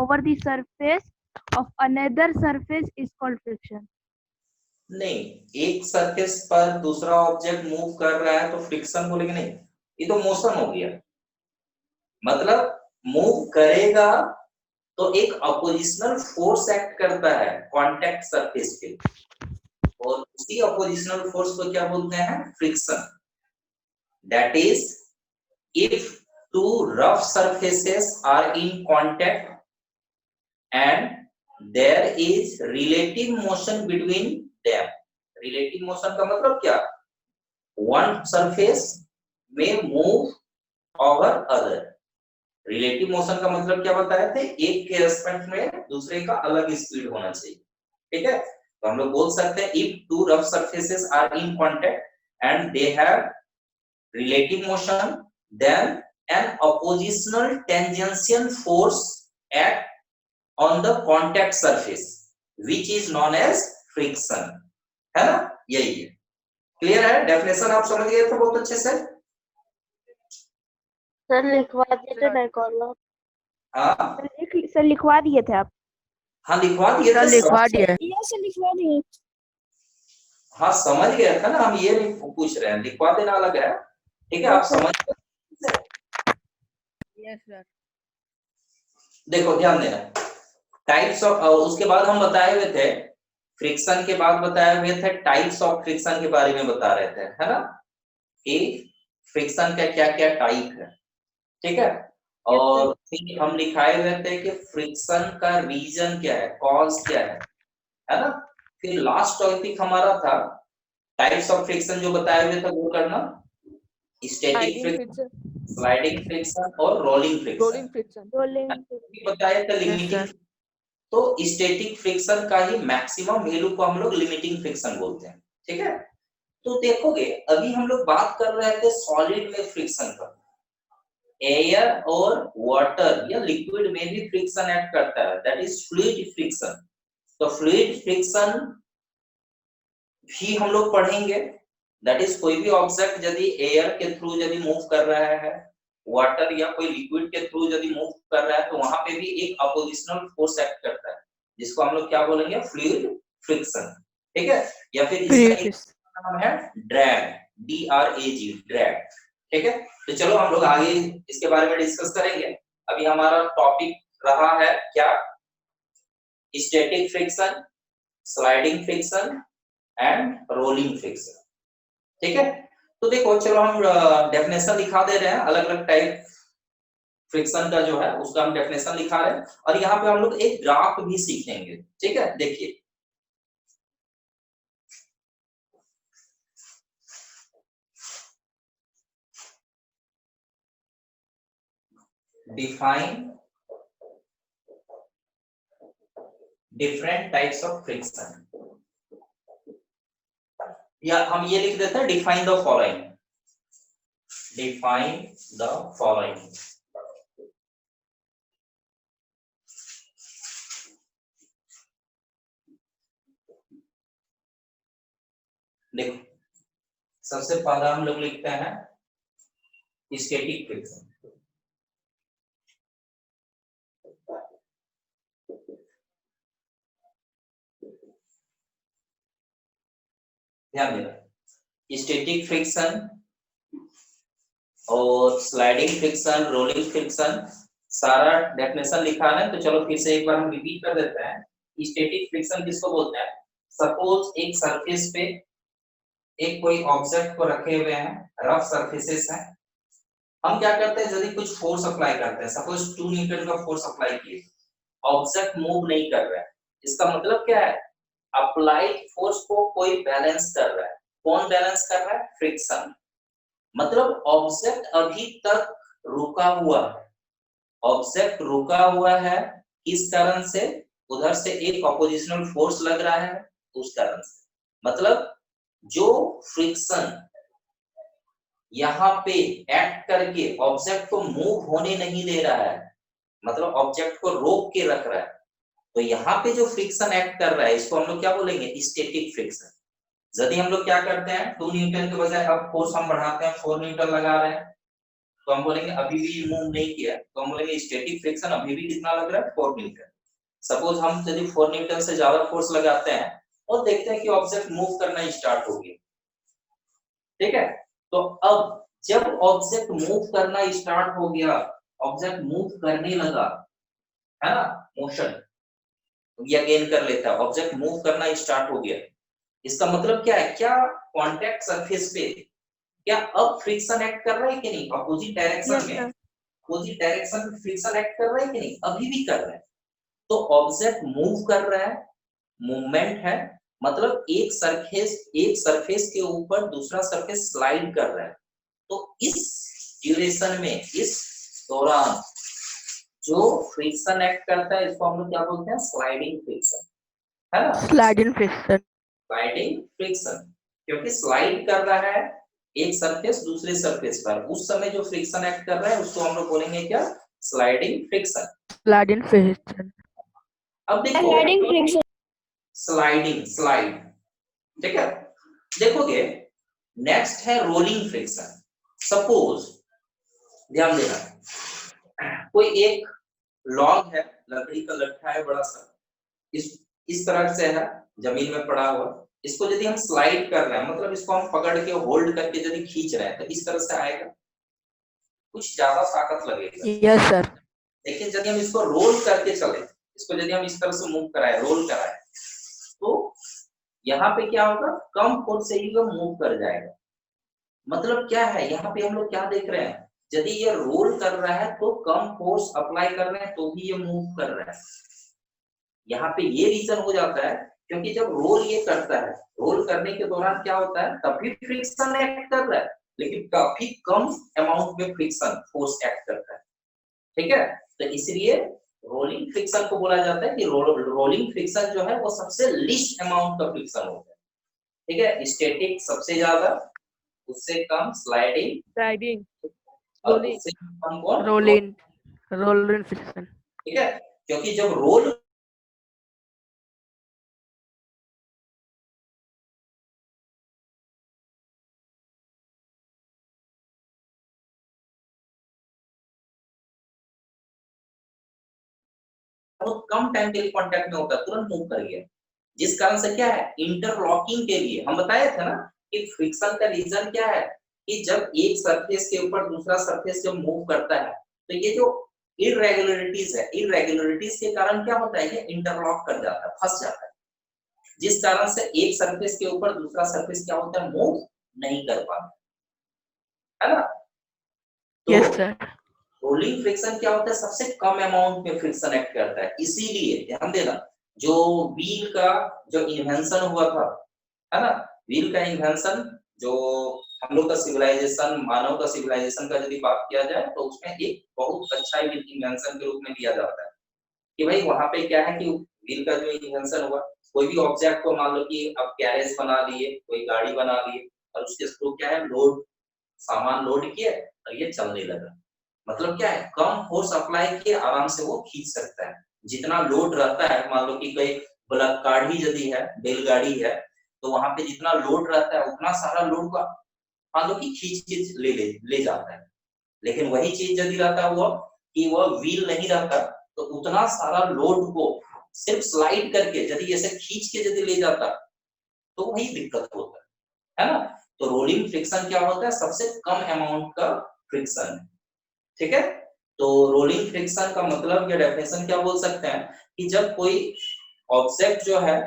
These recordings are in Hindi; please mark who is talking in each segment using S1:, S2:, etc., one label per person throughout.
S1: over the surface of another surface is called friction.
S2: नहीं, एक सरफेस पर दूसरा ऑब्जेक्ट मूव कर रहा है तो फ्रिक्शन बोलेंगे नहीं, ये तो मोशन हो गया। मतलब मूव करेगा तो एक अपोजिशनल फोर्स एक्ट करता है कांटेक्ट सरफेस पे, और उसी अपोजिशनल फोर्स को क्या बोलते हैं? Friction. That is if two rough surfaces are in contact and there is relative motion between them. Relative motion का मतलब क्या? One surface may move over other. Relative motion का मतलब क्या बताए थे? एक के रेस्पेक्ट में दूसरे का अलग स्पीड होना चाहिए, ठीक है? तो हम लोग बोल सकते हैं if two rough surfaces are in contact and they have relative motion, then an oppositional tangential force acts on the contact surface which is known as friction, है ना? यही है। क्लियर है? डेफिनेशन आप समझ गए थे बहुत अच्छे से?
S1: सर लिखवा दिए थे ना कॉल।
S2: हाँ
S1: सर लिखवा दिए थे आप?
S2: हाँ लिखवा दिए थे,
S1: लिखवा दिए। सर लिखवा दिए।
S2: हाँ समझ गया था ना, हम ये नहीं पूछ रहे हैं, लिखवा देना अलग है, ठीक है? आप समझ गए?
S1: Yes sir.
S2: देखो ध्यान देना, टाइप्स ऑफ, उसके बाद हम बताए हुए थे फ्रिक्शन के बाद बताए हुए थे टाइप्स ऑफ फ्रिक्शन के बारे में बता रहे थे, है ना? कि फ्रिक्शन का क्या क्या टाइप है, ठीक है? और फिर हम लिखाए हुए थे कि फ्रिक्शन का रीजन क्या है, कॉज क्या है ना? फिर लास्ट टॉपिक हमारा था टाइप्स ऑफ फ्रिक्शन, जो बताए हुए थे वो करना, स्टैटिक फ्रिक्शन, स्लाइडिंग फ्रिक्शन और रोलिंग फ्रिक्शन। बताया था लिमिटिंग। तो स्टैटिक फ्रिक्शन का ही मैक्सिमम वैल्यू को हम लोग लिमिटिंग फ्रिक्शन बोलते हैं, ठीक है? तो देखोगे अभी हम लोग बात कर रहे थे सॉलिड में फ्रिक्शन का, एयर और वाटर या लिक्विड में भी फ्रिक्शन एक्ट करता है, दैट इज फ्लूइड फ्रिक्शन। तो फ्लूइड फ्रिक्शन भी हम लोग पढ़ेंगे, दैट इज कोई भी ऑब्जेक्ट यदि एयर के थ्रू यदि मूव कर रहा है, वाटर या कोई लिक्विड के थ्रू यदि मूव कर रहा है, तो वहां पे भी एक अपोजिशनल फोर्स एक्ट करता है, जिसको हम लोग क्या बोलेंगे? फ्लूइड फ्रिक्शन, ठीक है? या फिर इसका एक नाम है ड्रैग, DRAG, ड्रैग, ठीक है? तो चलो हम लोग आगे इसके बारे में डिस्कस करेंगे। अभी हमारा टॉपिक रहा है क्या? Static friction, sliding friction and rolling friction, ठीक है? तो देखो चलो हम डेफिनेशन लिखा दे रहे हैं, अलग अलग टाइप फ्रिक्शन का जो है उसका हम डेफिनेशन लिखा रहे हैं, और यहाँ पे हम लोग एक ग्राफ भी सीखेंगे, ठीक है? देखिए define different types of friction, या हम ये लिख देते हैं define the following, define the following. देखो सबसे पहला हम लोग लिखते हैं स्टैटिक फ्रिक्शन। ध्यान देना, स्टैटिक फ्रिक्शन और स्लाइडिंग फ्रिक्शन, रोलिंग फ्रिक्शन, सारा डेफिनेशन लिखा है। तो चलो फिर से एक बार हम रिपीट कर देते हैं। स्टैटिक फ्रिक्शन किसको बोलते हैं? सपोज एक सरफेस पे एक कोई ऑब्जेक्ट को रखे हुए हैं, रफ सरफेसेस हैं, हम क्या करते हैं यदि कुछ फोर्स अप्लाई करते हैं, सपोज 2 न्यूटन का फोर्स अप्लाई किए, ऑब्जेक्ट मूव नहीं कर रहा है, इसका मतलब क्या है? अप्लाइड फोर्स को कोई बैलेंस कर रहा है। कौन बैलेंस कर रहा है? फ्रिक्शन। मतलब ऑब्जेक्ट अभी तक रुका हुआ है, ऑब्जेक्ट रुका हुआ है, किस कारण से? उधर से एक ऑपोजिशनल फोर्स लग रहा है, उस कारण से। मतलब जो फ्रिक्शन यहाँ पे एक्ट करके ऑब्जेक्ट को मूव होने नहीं दे रहा है, मतलब ऑब्जेक्ट को रोक के रख रहा है, तो यहाँ पे जो फ्रिक्शन एक्ट कर रहा है इसको हम लोग क्या बोलेंगे? Static friction. यदि हम लोग क्या करते हैं 2 न्यूटन के बजाय अब फोर्स हम बढ़ाते हैं 4 न्यूटन लगा रहे हैं, तो हम बोलेंगे अभी भी मूव नहीं किया, तो हम बोलेंगे स्टैटिक फ्रिक्शन अभी भी कितना लग रहा है 4 न्यूटन। सपोज हम यदि 4 न्यूटन से ज्यादा फोर्स लगाते हैं और देखते हैं कि ऑब्जेक्ट मूव करना स्टार्ट हो गया, ठीक है। तो अब जब ऑब्जेक्ट मूव करना स्टार्ट हो गया, ऑब्जेक्ट मूव करने लगा, है ना, मोशन या गेन कर लेता है, ऑब्जेक्ट मूव करना स्टार्ट हो गया, इसका मतलब क्या है, क्या कांटेक्ट सरफेस पे क्या अब फ्रिक्शन एक्ट कर रहा है कि नहीं, अपोजिट डायरेक्शन
S1: Yes,
S2: में,
S1: sir.
S2: अपोजिट डायरेक्शन में फ्रिक्शन एक्ट कर रहा है कि नहीं, अभी भी कर रहा है। तो ऑब्जेक्ट मूव कर रहा है, मूवमेंट है, मतलब एक सरफेस के ऊपर दूसरा सरफेस स्लाइड कर रहा है। तो इस ड्यूरेशन में, इस दौरान जो फ्रिक्शन एक्ट करता है इसको हम लोग क्या बोलते हैं, स्लाइडिंग फ्रिक्शन, है ना,
S1: Sliding friction.
S2: Sliding friction. क्योंकि स्लाइड कर रहा है एक सरफेस दूसरे सरफेस पर, उस समय जो फ्रिक्शन एक्ट कर रहा है उसको हम लोग बोलेंगे क्या, स्लाइडिंग फ्रिक्शन।
S1: Sliding friction.
S2: अब देखो
S3: स्लाइडिंग फ्रिक्शन।
S2: स्लाइडिंग, स्लाइड, ठीक है। देखोगे नेक्स्ट है रोलिंग फ्रिक्शन। सपोज ध्यान देना, कोई एक लॉग है, लकड़ी का लट्ठा है बड़ा सा, इस तरह से है, जमीन में पड़ा हुआ, इसको यदि हम स्लाइड कर रहे हैं, मतलब इसको हम पकड़ के होल्ड करके यदि खींच रहे हैं, तो इस तरह से आएगा, कुछ ज्यादा ताकत लगेगा।
S1: Yes, sir.
S2: लेकिन यदि हम इसको रोल करके चले, इसको यदि हम इस तरह से मूव कराए, रोल कराए, तो यहाँ पे क्या होगा, कम फोर्स से ही वो मूव कर जाएगा। मतलब क्या है, यहाँ पे हम लोग क्या देख रहे हैं, यदि ये रोल कर रहा है तो कम फोर्स अप्लाई कर रहे हैं तो भी ये मूव कर रहा है। यहाँ पे ये रीजन हो जाता है क्योंकि जब रोल ये करता है, रोल करने के दौरान क्या होता है, तभी फ्रिक्शन एक्ट कर रहा है, लेकिन काफी कम अमाउंट में फ्रिक्शन फोर्स एक्ट करता है, ठीक है। तो इसलिए रोलिंग फ्रिक्शन को बोला जाता है कि रोलिंग फ्रिक्शन जो है वो सबसे लीस्ट अमाउंट का फ्रिक्शन होता है, ठीक है। स्टैटिक सबसे ज्यादा, उससे कम स्लाइडिंग,
S1: Sliding.
S2: और
S1: Rolling.
S2: उससे कम कौन,
S1: Rolling. Rolling friction.
S2: ठीक है। क्योंकि जब रोल बहुत कम टाइम के लिए कांटेक्ट में होता है, तुरंत मूव कर गया, जिस कारण से क्या है, इंटरलॉकिंग के लिए हम बताए थे ना कि फ्रिक्शन का रीजन क्या है, कि जब एक सरफेस के ऊपर दूसरा सरफेस जब मूव करता है तो ये जो इरेगुलरिटीज है, इरेगुलरिटीज के कारण क्या होता है, ये इंटरलॉक कर जाता है, फंस जाता है, जिस कारण से एक सरफेस के ऊपर दूसरा सरफेस क्या होता है, मूव नहीं कर पाता, है ना। तो
S1: Yes, sir.
S2: रोलिंग फ्रिक्शन क्या होता है, सबसे कम अमाउंट में फ्रिक्शन एक्ट करता है। इसीलिए ध्यान देना, जो व्हील का जो इन्वेंशन हुआ था, है ना, व्हील का इन्वेंशन, जो हम लोग का सिविलाइजेशन, मानव का सिविलाइजेशन का यदि बात किया जाए तो उसमें एक बहुत अच्छा इन्वेंशन के रूप में लिया जाता है कि भाई वहां पे क्या है कि व्हील का जो इन्वेंशन हुआ, कोई भी ऑब्जेक्ट को मान लो कि अब कैरेज बना लिए, कोई गाड़ी बना लिए, और उसके थ्रू क्या है, लोड, सामान लोड किए और ये चलने लगा। मतलब क्या है, कम फोर्स अप्लाई किए आराम से वो खींच सकता है, जितना लोड रहता है, मान लो कि कोई गाड़ी यदि है, बैलगाड़ी है, तो वहां पे जितना लोड रहता है उतना सारा लोड को मान लो कि खींच के ले जाता है। लेकिन वही चीज यदि रहता हुआ कि वह व्हील नहीं रहता, तो उतना सारा लोड को सिर्फ स्लाइड करके यदि ऐसे खींच के यदि ले जाता तो वही दिक्कत होता है ना। तो रोलिंग फ्रिक्शन क्या होता है, सबसे कम अमाउंट का फ्रिक्शन है, ठीक है। तो रोलिंग फ्रिक्शन का मतलब या डेफिनेशन क्या बोल सकते हैं कि जब कोई ऑब्जेक्ट जो है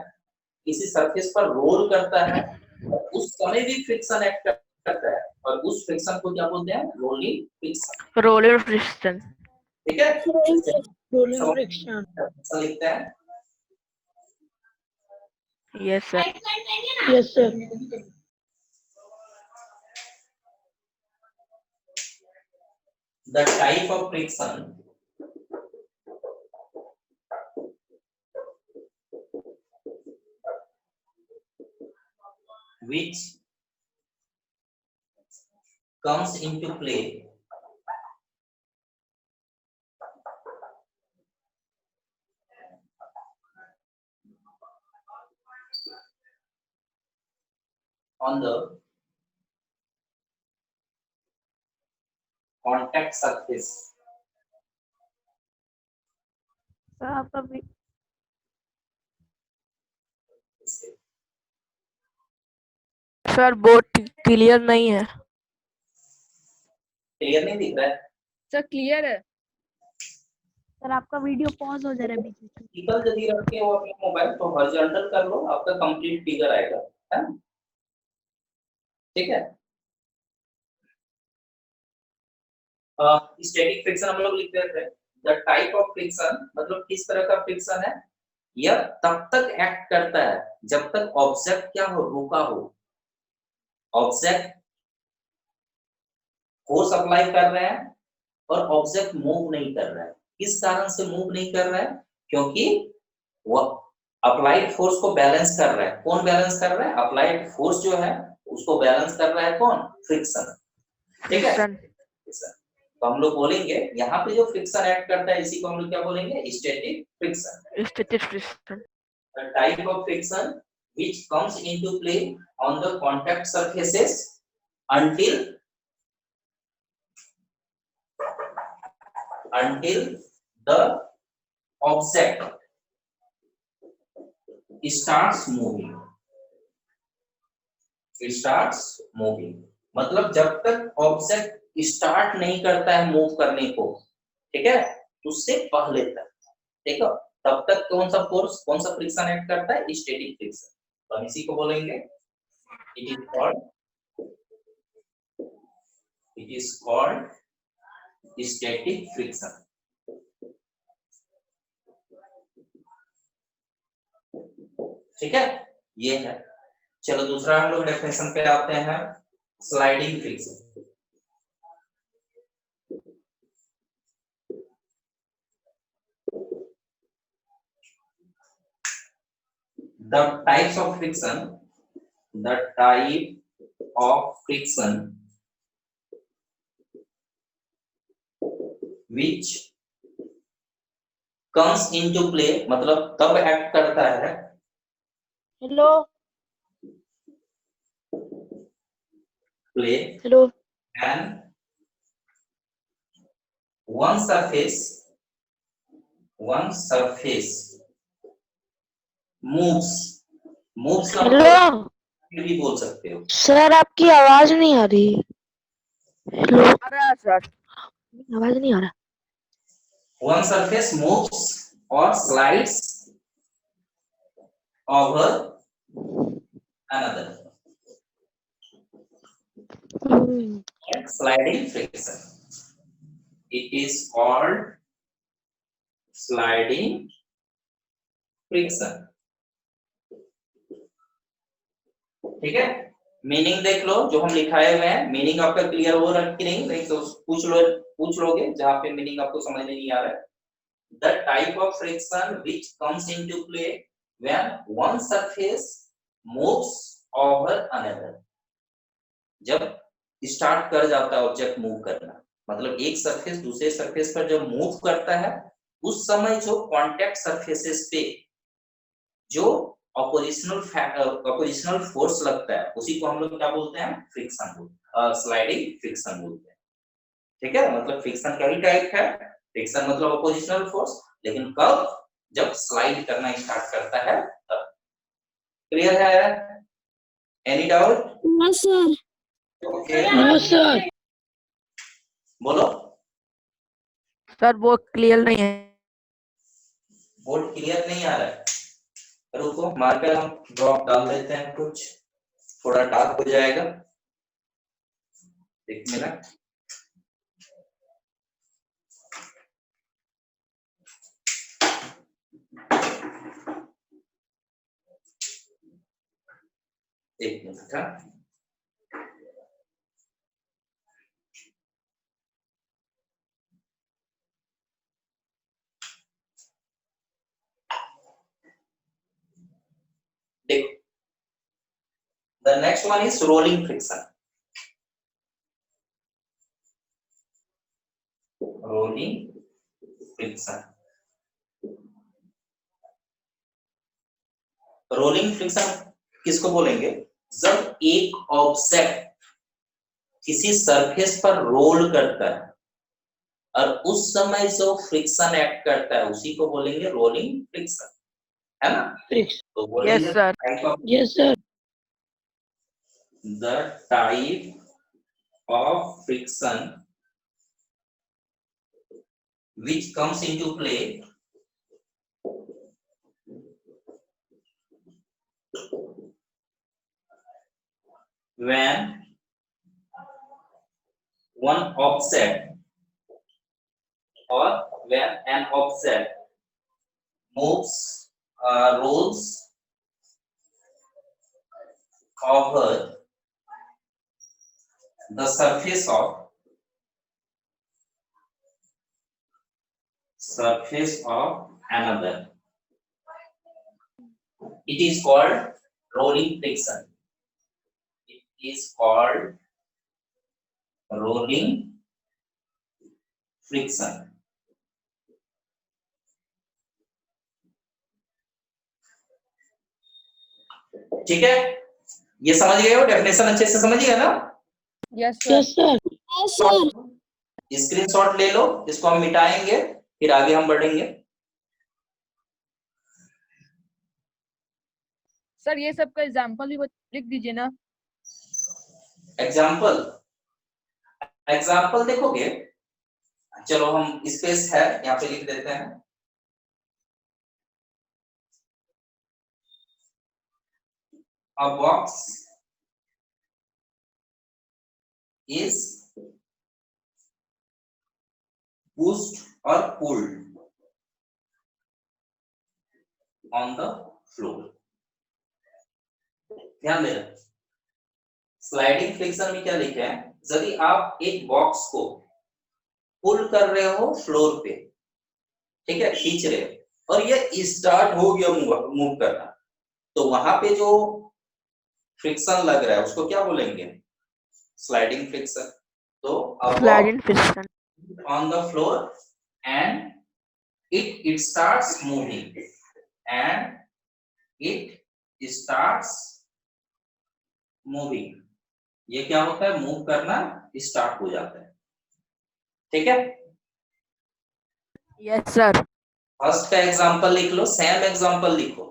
S2: किसी सरफेस पर रोल करता है और उस समय भी फ्रिक्शन एक्ट करता है, और उस फ्रिक्शन को क्या बोलते हैं, रोलिंग फ्रिक्शन,
S1: Roller friction.
S2: ठीक है।
S3: Rolling friction.
S2: लिखते हैं,
S1: Yes, sir.
S3: Yes sir.
S2: the type of friction which comes into play on the contact surface.
S1: Sir आपका
S4: सर बोर्ड क्लियर नहीं है।
S2: क्लियर नहीं दिख रहा है?
S4: सर क्लियर है।
S1: सर आपका वीडियो पॉज हो जा रहा है बीच में।
S2: वर्टिकल यदि रखे हो अपने मोबाइल तो हॉरिजॉन्टल कर लो, आपका कंप्लीट फिगर आएगा, है ना? ठीक है। स्टैटिक फ्रिक्शन हम लोग लिख रहे थे। द टाइप ऑफ फ्रिक्शन मतलब किस तरह का फ्रिक्शन है, यह तब तक एक्ट करता है जब तक ऑब्जेक्ट क्या हो, रुका हो। ऑब्जेक्ट फोर्स अप्लाई कर रहे हैं और ऑब्जेक्ट मूव नहीं कर रहा है। किस कारण से मूव नहीं कर रहा है? क्योंकि वो अप्लाइड फोर्स को बैलेंस कर रहा है। कौन बैलेंस कर रहा है? अप्लाइड फोर्स जो है उसको बैलेंस कर रहा है कौन? फ्रिक्शन। ठीक है, तो हम लोग बोलेंगे यहाँ पे जो फ्रिक्शन एक्ट करता है इसी को हम लोग क्या बोलेंगे? Static friction.
S4: Static friction.
S2: The type of friction which comes into play on the contact surfaces until the object starts moving. It starts moving. मतलब जब तक ऑब्जेक्ट स्टार्ट नहीं करता है मूव करने को, ठीक है, उससे पहले तक, ठीक है, तब तक कौन सा फोर्स, कौन सा फ्रिक्शन एक्ट करता है? Static friction. तो हम इसी को बोलेंगे it is called static friction. ठीक है, ये है। चलो दूसरा हम लोग डेफिनेशन पे आते हैं, sliding friction. The types of friction, the type of friction which comes into play मतलब तब एक्ट करता है।
S3: Hello
S2: play
S3: hello
S2: and one surface moves का
S3: हेलो
S2: मतलब भी बोल सकते हो।
S3: सर आपकी आवाज नहीं आ रही। हेलो
S4: आ रहा है सर।
S3: आवाज नहीं आ रहा।
S2: One surface moves or slides over another. Sliding friction. It is called sliding friction. ठीक है, मीनिंग देख लो जो हम लिखाए हुए हैं, मीनिंग आपका क्लियर हो रहा है कि नहीं तो पूछ लोगे जहां पे मीनिंग आपको समझ में नहीं आ रहा है। The type of friction which comes into play when one surface moves over another. जब स्टार्ट कर जाता है ऑब्जेक्ट मूव करना, मतलब एक सरफेस दूसरे सरफेस पर जब मूव करता है उस समय जो कांटेक्ट सरफेसेस पे जो अपोजिशनल फोर्स लगता है उसी को हम लोग क्या बोलते हैं? फ्रिक्शन बोलते हैं, स्लाइडिंग फ्रिक्शन बोलते हैं। ठीक है, मतलब फ्रिक्शन का ही टाइप है। फ्रिक्शन मतलब अपोजिशनल फोर्स, लेकिन कब? जब स्लाइड करना स्टार्ट करता है तब। क्लियर है? Any doubt?
S3: No sir.
S2: Okay,
S3: no sir.
S2: बोलो।
S4: सर वो क्लियर नहीं है।
S2: बोर्ड क्लियर नहीं आ रहा है? रुको, मार्कर हम ड्रॉप डाल देते हैं, कुछ थोड़ा डार्क हो जाएगा। एक मिनट। एक मिनट। देखो, the next one is rolling friction. Rolling friction. Rolling friction किसको बोलेंगे? जब एक ऑब्जेक्ट किसी सरफेस पर रोल करता है, और उस समय जो फ्रिक्शन एक्ट करता है उसी को बोलेंगे रोलिंग फ्रिक्शन, है ना? तो बोलेंगे
S4: Yes, sir.
S2: Type of
S3: Yes, sir.
S2: the type of friction which comes into play when one object or when an object moves, rolls over the surface of another. It is called rolling friction. It is called rolling friction. ठीक है, ये समझ गए हो? डेफिनेशन अच्छे से समझ गए ना?
S1: Yes, sir.
S3: Yes, sir. Yes, sir.
S2: Screenshot ले लो, इसको हम मिटाएंगे फिर आगे हम बढ़ेंगे।
S1: सर ये सब का एग्जांपल भी लिख दीजिए ना।
S2: एग्जाम्पल देखोगे, चलो हम स्पेस है यहाँ पे लिख देते हैं। A box is pushed or pulled on the floor. ध्यान देना, स्लाइडिंग फ्रिक्शन में क्या लिखा है, यदि आप एक बॉक्स को पुल कर रहे हो फ्लोर पे, ठीक है, खींच रहे हो और ये स्टार्ट हो गया मूव करना, तो वहां पे जो फ्रिक्शन लग रहा है उसको क्या बोलेंगे? Sliding friction. तो
S4: Sliding friction.
S2: on the floor and it starts moving and it starts moving, ये क्या होता है? मूव करना स्टार्ट हो जाता है, ठीक है।
S4: Yes, sir.
S2: फर्स्ट का एग्जांपल लिख लो, सेम एग्जांपल लिखो।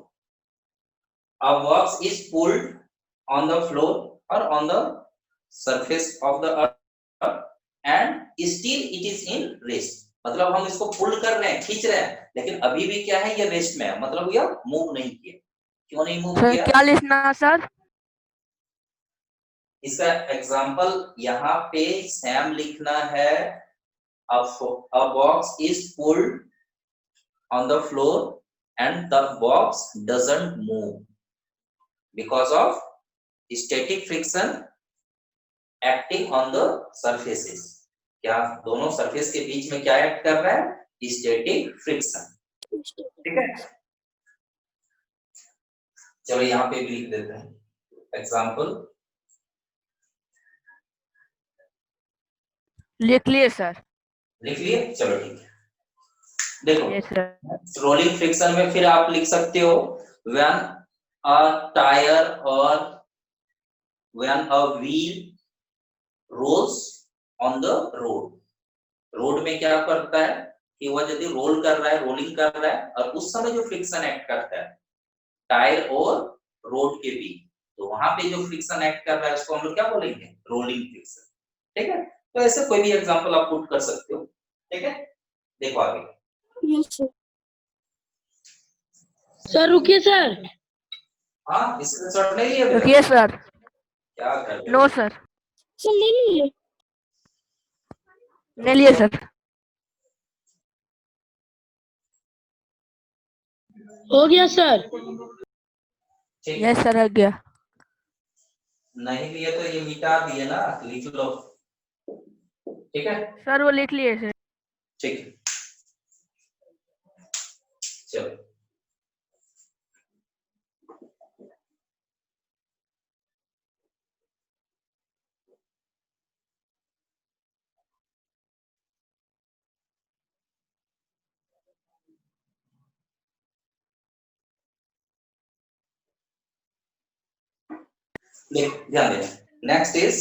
S2: A box is pulled on the floor or on the surface of the earth and still it is in rest, मतलब हम इसको पुल कर रहे हैं, खींच रहे हैं, लेकिन अभी भी क्या है, ये रेस्ट में है, मतलब ये मूव नहीं किया। क्यों नहीं मूव
S4: सर
S2: किया?
S4: क्या लिखना है सर?
S2: इसका एग्जांपल यहाँ पे सेम लिखना है। A box is pulled on the floor and the box doesn't move because of static friction acting on the surfaces. क्या दोनों सरफेस के बीच में क्या एक्ट कर रहा है? स्टैटिक फ्रिक्शन, ठीक है। चलो यहाँ पे भी लिख देते हैं एग्जांपल।
S4: लिख लिए सर।
S2: लिख लिए, चलो ठीक है। देखो
S4: Yes, sir.
S2: रोलिंग फ्रिक्शन में फिर आप लिख सकते हो व्हेन अ टायर और when a wheel rolls on the road. Road में क्या करता है कि वह यदि रोल कर रहा है, रोलिंग कर रहा है, और उस समय जो फ्रिक्शन एक्ट करता है टायर और रोड के बीच, तो वहां पे जो फ्रिक्शन एक्ट कर रहा है उसको हम लोग क्या बोलेंगे? रोलिंग फ्रिक्शन, ठीक है। तो ऐसे कोई भी एग्जांपल आप पुट कर सकते हो, ठीक है। देखो आगे।
S3: Yes, sir. सर रुकिए सर।
S2: हाँ, स्क्रीनशॉट नहीं लिया मेरा?
S4: रुकिए सर।
S2: क्या कर रहे हो?
S4: नो सर,
S3: सर ले लीजिए।
S4: नहीं लिए सर।
S3: हो गया सर।
S2: ठीक है।
S4: यस सर, आ गया।
S2: नहीं लिए तो ये मिटा दिए ना, लिख लो, ठीक है।
S4: सर वो लिख लिए सर।
S2: ठीक है, चलो ध्यान देना। नेक्स्ट इज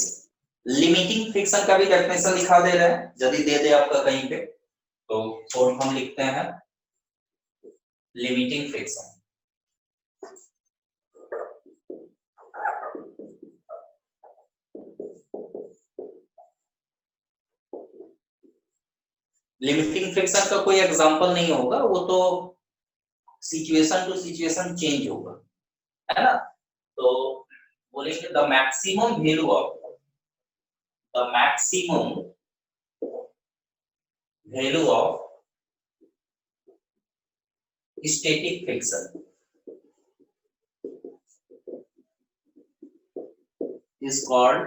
S2: लिमिटिंग फ्रिक्शन का भी डेफिनेशन लिखा दे रहा है, यदि दे दे आपका कहीं पे तो शॉर्ट हम लिखते हैं लिमिटिंग फ्रिक्शन। लिमिटिंग फ्रिक्शन का कोई एग्जांपल नहीं होगा, वो तो सिचुएशन टू सिचुएशन चेंज होगा, है ना। तो बोलेंगे the maximum value of static friction is called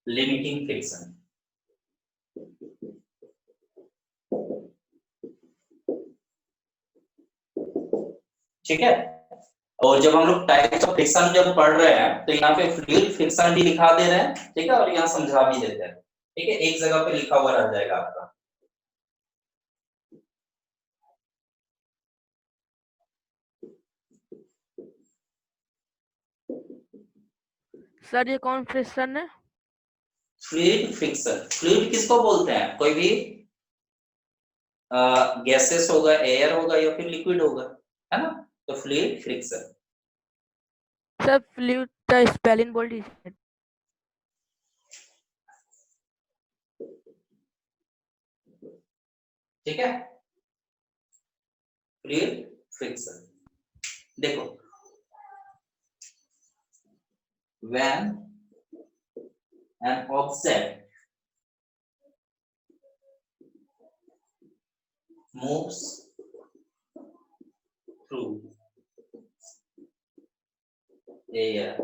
S2: limiting friction। ठीक है। और जब हम लोग टाइप्स ऑफ फ्रिक्शन जब पढ़ रहे हैं तो यहाँ पे फ्लूइड फ्रिक्शन भी लिखा दे रहे हैं, ठीक है, और यहाँ समझा भी देते हैं, ठीक है, एक जगह पे लिखा हुआ रह जाएगा आपका।
S4: सर ये कौन फ्रिक्शन है?
S2: फ्लूइड फ्रिक्शन, फ्लूइड किसको बोलते हैं? कोई भी गैसेस होगा, एयर होगा या फिर लिक्विड होगा, है ना, तो फ्लूइड फ्रिक्शन।
S4: सर फ्लूइड का स्पेलिंग बोल दीजिए।
S2: ठीक है, फ्लूइड फ्रिक्शन। देखो, when an object moves through air,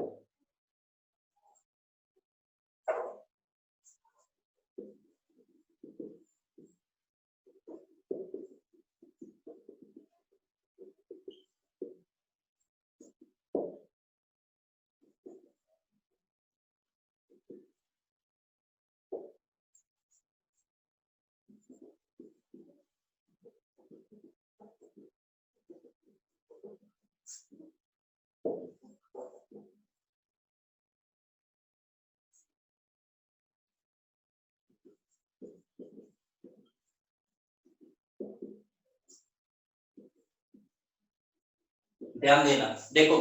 S2: ध्यान देना। देखो,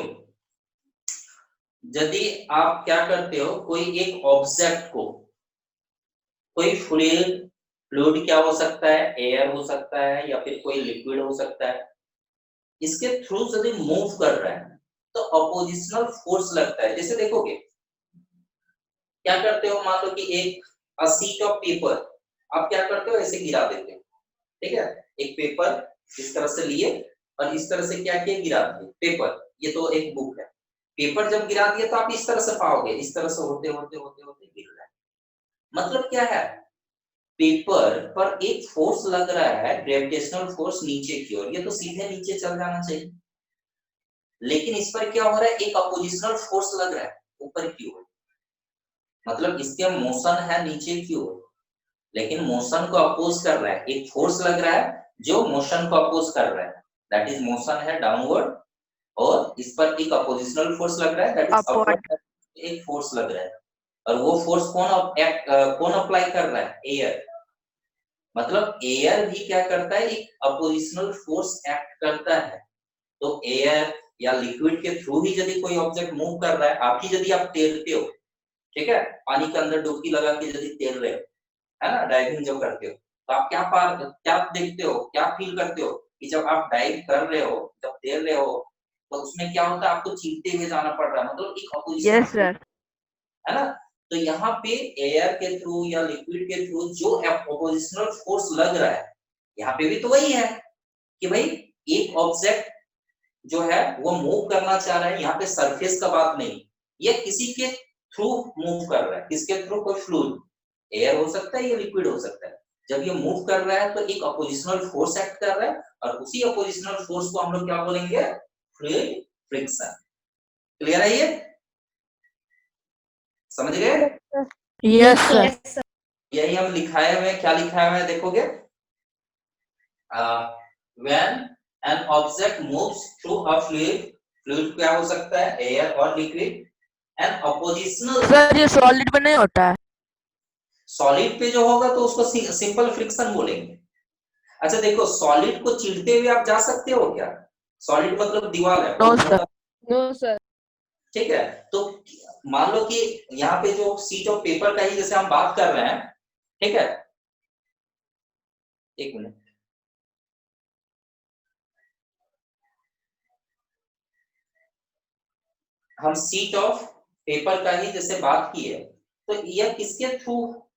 S2: यदि आप क्या करते हो, कोई एक ऑब्जेक्ट को, कोई फ्लूइड क्या हो सकता है, एयर हो सकता है या फिर कोई लिक्विड हो सकता है, इसके थ्रू यदि मूव कर रहा है तो अपोजिशनल फोर्स लगता है। जैसे देखोगे, क्या करते हो, मान लो कि एक शीट ऑफ पेपर आप क्या करते हो, ऐसे गिरा देते हो, ठीक है, एक पेपर इस तरह से लिए और इस तरह से क्या किया, गिरा दिए पेपर, ये तो एक बुक है, पेपर जब गिरा दिया तो आप इस तरह से पाओगे, इस तरह से होते होते होते होते गिर रहा है। मतलब क्या है, पेपर पर एक फोर्स लग रहा है, ग्रेविटेशनल फोर्स नीचे की ओर, ये तो सीधे नीचे चल जाना चाहिए, लेकिन इस पर क्या हो रहा है, एक अपोजिशनल फोर्स लग रहा है ऊपर की ओर, मतलब इसके मोशन है नीचे की ओर, लेकिन मोशन को अपोज कर रहा है, एक फोर्स लग रहा है जो मोशन को अपोज कर रहा है, दैट इज मोशन है डाउनवर्ड, और इस पर एक अपोजिशनल फोर्स लग रहा है, दैट इज अपवर्ड, एक फोर्स लग रहा है, और वो फोर्स कौन अप्लाई कर रहा है, एयर। मतलब एयर भी क्या करता है, एक अपोजिशनल फोर्स एक्ट करता है। तो एयर या लिक्विड के थ्रू ही यदि कोई ऑब्जेक्ट मूव कर रहा है, आप ही यदि आप तैरते हो, ठीक है, पानी के अंदर डुबकी लगा के यदि तैर रहे हो, है ना, डाइविंग जब करते हो, तो आप क्या देखते हो, क्या फील करते हो कि जब आप डाइव कर रहे हो, जब तैर रहे हो, तो उसमें क्या होता है, आपको चीरते हुए जाना पड़ रहा है, मतलब एक अपोजिशन,
S4: यस सर।
S2: है ना। तो यहाँ पे एयर के थ्रू या लिक्विड के थ्रू जो अपोजिशनल फोर्स लग रहा है, यहाँ पे भी तो वही है कि भाई एक ऑब्जेक्ट जो है वो मूव करना चाह रहा है, यहाँ पे सरफेस का बात नहीं, ये किसी के थ्रू मूव कर रहा है, किसके थ्रू, कोई फ्लूइड, एयर हो सकता है या लिक्विड हो सकता है। जब ये मूव कर रहा है तो एक अपोजिशनल फोर्स एक्ट कर रहा है, और उसी अपोजिशनल फोर्स को हम लोग क्या बोलेंगे, फ्लूइड फ्रिक्शन। क्लियर है ये, समझ गए?
S4: Yes sir.
S2: यही हम लिखाए हुए, क्या लिखाया हुआ है देखोगे, when an object moves through a fluid, fluid क्या हो सकता है, एयर और लिक्विड, एंड अपोजिशनल।
S4: सर ये सॉलिड में नहीं होता है।
S2: सॉलिड पे जो होगा तो उसको सिंपल फ्रिक्शन बोलेंगे। अच्छा देखो, सॉलिड को चीरते हुए आप जा सकते हो क्या? सॉलिड मतलब दीवार है,
S4: नो
S2: बहुत
S4: सर।
S2: मोटा,
S1: नो सर।
S2: ठीक है। तो मान लो कि यहाँ पे जो शीट ऑफ पेपर का ही जैसे हम बात कर रहे हैं, ठीक है, एक मिनट, हम शीट ऑफ पेपर का ही जैसे बात की है, तो यह किसके थ्रू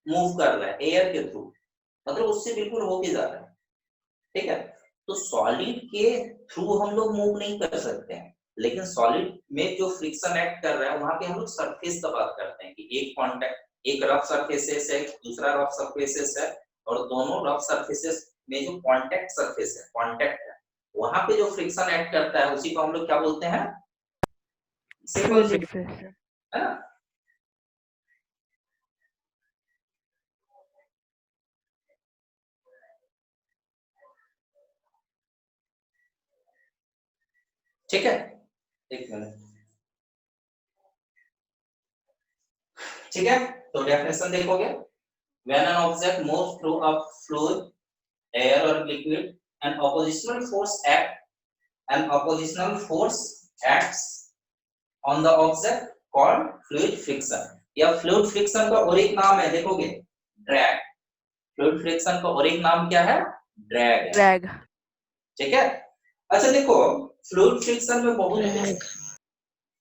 S2: मूव कर रहा है? एयर के थ्रू, मतलब उससे बिल्कुल होके जा रहा है, ठीक है। तो सॉलिड के थ्रू हम लोग मूव नहीं कर सकते हैं, लेकिन सॉलिड में जो फ्रिक्शन एक्ट कर रहा है वहां पे हम लोग सरफेस का बात करते हैं कि एक कांटेक्ट, एक रफ सरफेसेस है, दूसरा रफ सरफेसेस है, और दोनों रफ सरफेसेस में जो कांटेक्ट सरफेस है, कांटेक्ट है, वहां पे जो फ्रिक्शन एक्ट करता है उसी को हम लोग क्या बोलते हैं? Simple
S4: fluid
S2: friction,
S4: friction.
S2: है ना। ठीक है, एक मिनट, ठीक है। तो डेफिनेशन देखोगे, when an object moves through a fluid, air or liquid, an oppositional force acts on the object called fluid friction। या फ्लूइड फ्रिक्शन का और एक नाम है, देखोगे, ड्रैग। फ्लूइड फ्रिक्शन का और एक नाम क्या है? ड्रैग है,
S4: ड्रैग।
S2: ठीक है। अच्छा देखो, फ्लूइड फ्रिक्शन में बहुत,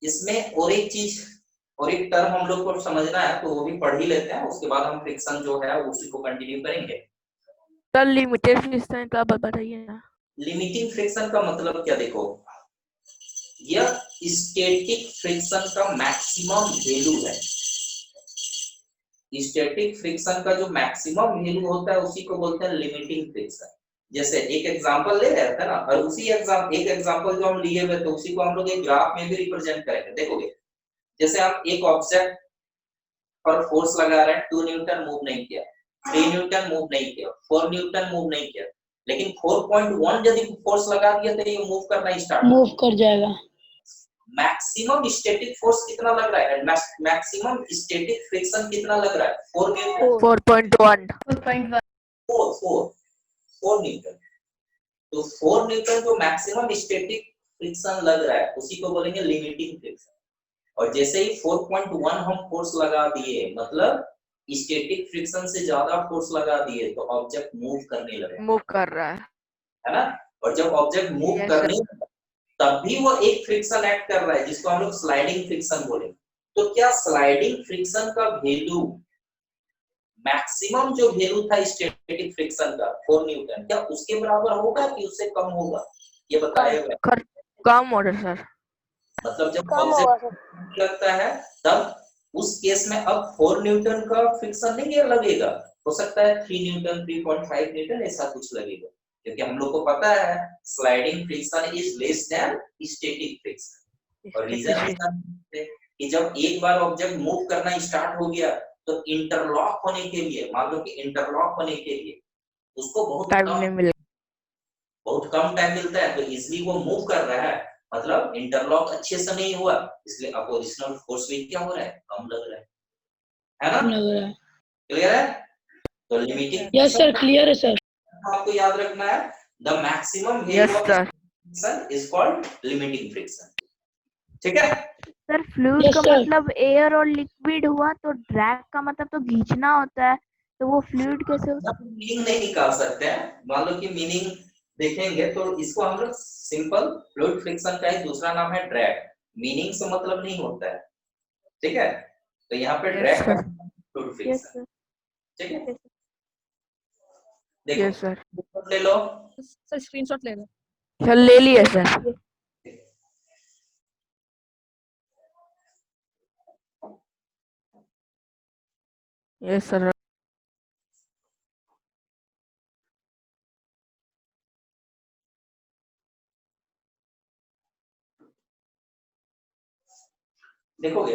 S2: इसमें और एक चीज और एक टर्म हम लोग को समझना है, तो वो भी पढ़ ही लेते हैं, उसके बाद हम फ्रिक्शन जो है उसी को कंटिन्यू करेंगे।
S4: सर लिमिटेड फ्रिक्शन का बताइए ना।
S2: लिमिटिंग फ्रिक्शन का मतलब क्या? देखो, यह स्टैटिक फ्रिक्शन का मैक्सिमम वैल्यू है। स्टैटिक फ्रिक्शन का जो मैक्सिमम वैल्यू होता है उसी को बोलते हैं लिमिटिंग फ्रिक्शन। जैसे एक एग्जांपल ले रहे थे ना, और उसी एक एग्जांपल जो हम लिए हुए तो उसी को हम लोग एक ग्राफ में भी रिप्रेजेंट करेंगे। देखोगे, जैसे हम एक ऑब्जेक्ट पर फोर्स लगा रहे हैं, 2 न्यूटन मूव नहीं किया, 3 न्यूटन मूव नहीं किया, 4 न्यूटन मूव नहीं किया, लेकिन 4.1 यदि फोर्स लगा दिया तो ये मूव करना स्टार्ट
S3: मूव कर जाएगा।
S2: मैक्सिमम स्टैटिक फोर्स कितना लग रहा है? मैक्सिमम स्टैटिक फ्रिक्शन कितना लग रहा है? 4 न्यूटन।
S4: 4.1।
S1: 4.1।
S2: 4 न्यूटन। तो 4 न्यूटन जो मैक्सिमम स्टैटिक फ्रिक्शन लग रहा है उसी को बोलेंगे लिमिटिंग फ्रिक्शन। और जैसे ही 4.1 हम फोर्स लगा दिए, मतलब स्टैटिक फ्रिक्शन से ज्यादा फोर्स लगा दिए, तो ऑब्जेक्ट मूव करने लगे,
S4: मूव कर रहा
S2: है ना। और जब ऑब्जेक्ट मूव
S4: Yes,
S2: करने तब भी वो एक फ्रिक्शन एक्ट कर रहा है जिसको हम लोग स्लाइडिंग फ्रिक्शन बोलेंगे। तो क्या स्लाइडिंग फ्रिक्शन का वैल्यू, मैक्सिमम जो वैल्यू था स्टैटिक फ्रिक्शन का 4 न्यूटन, क्या उसके बराबर होगा कि उससे कम होगा? ये बताएगा।
S4: कम ऑर्डर सर।
S2: मतलब जब
S3: कम होगा
S2: ऑब्जेक्ट लगता है तब उस केस में अब 4 न्यूटन का फ्रिक्शन नहीं लगेगा, हो सकता है 3 न्यूटन, 3.5 न्यूटन ऐसा कुछ लगेगा, क्योंकि हम लोग को पता है sliding friction is less than static friction. और रीजन ऐसा है कि जब एक बार ऑब्जेक्ट मूव करना स्टार्ट हो गया तो इंटरलॉक होने के लिए, मान लो कि इंटरलॉक होने के लिए उसको
S4: टाइम नहीं मिलेगा।
S2: बहुत कम टाइम मिलता है, तो इसलिए वो मूव कर रहा है, मतलब इंटरलॉक अच्छे से नहीं हुआ, इसलिए अपोजिशनल फोर्स भी क्या हो रहा है? कम लग रहा है ना।
S3: लग रहा है।
S2: क्लियर है? तो लिमिटिंग
S3: यस सर, क्लियर है सर।
S2: आपको याद रखना है, the maximum
S4: yes
S2: value of
S4: sir.
S2: Friction is called limiting friction, ठीक है।
S1: सर फ्लूइड
S3: Yes,
S1: का
S3: sir.
S1: मतलब एयर और लिक्विड हुआ, तो ड्रैग का मतलब तो खींचना होता है, तो वो फ्लूइड कैसे हो सकता
S2: मीनिंग नहीं निकाल सकते हैं, मान लो कि मीनिंग देखेंगे तो इसको हम लोग सिंपल फ्लूइड फ्रिक्शन का ही दूसरा नाम है ड्रैग, मीनिंग से मतलब नहीं होता है, ठीक है। तो यहाँ पे
S4: Yes,
S2: ड्रैग का
S4: sir.
S2: फ्लूइड
S1: है? Yes
S2: friction,
S1: sir.
S2: ठीक है।
S1: Yes,
S2: देखो,
S4: यस सर।
S2: ले लो,
S1: सर स्क्रीनशॉट ले लो।
S4: सर ले लिया सर। Yes sir.
S2: देखोगे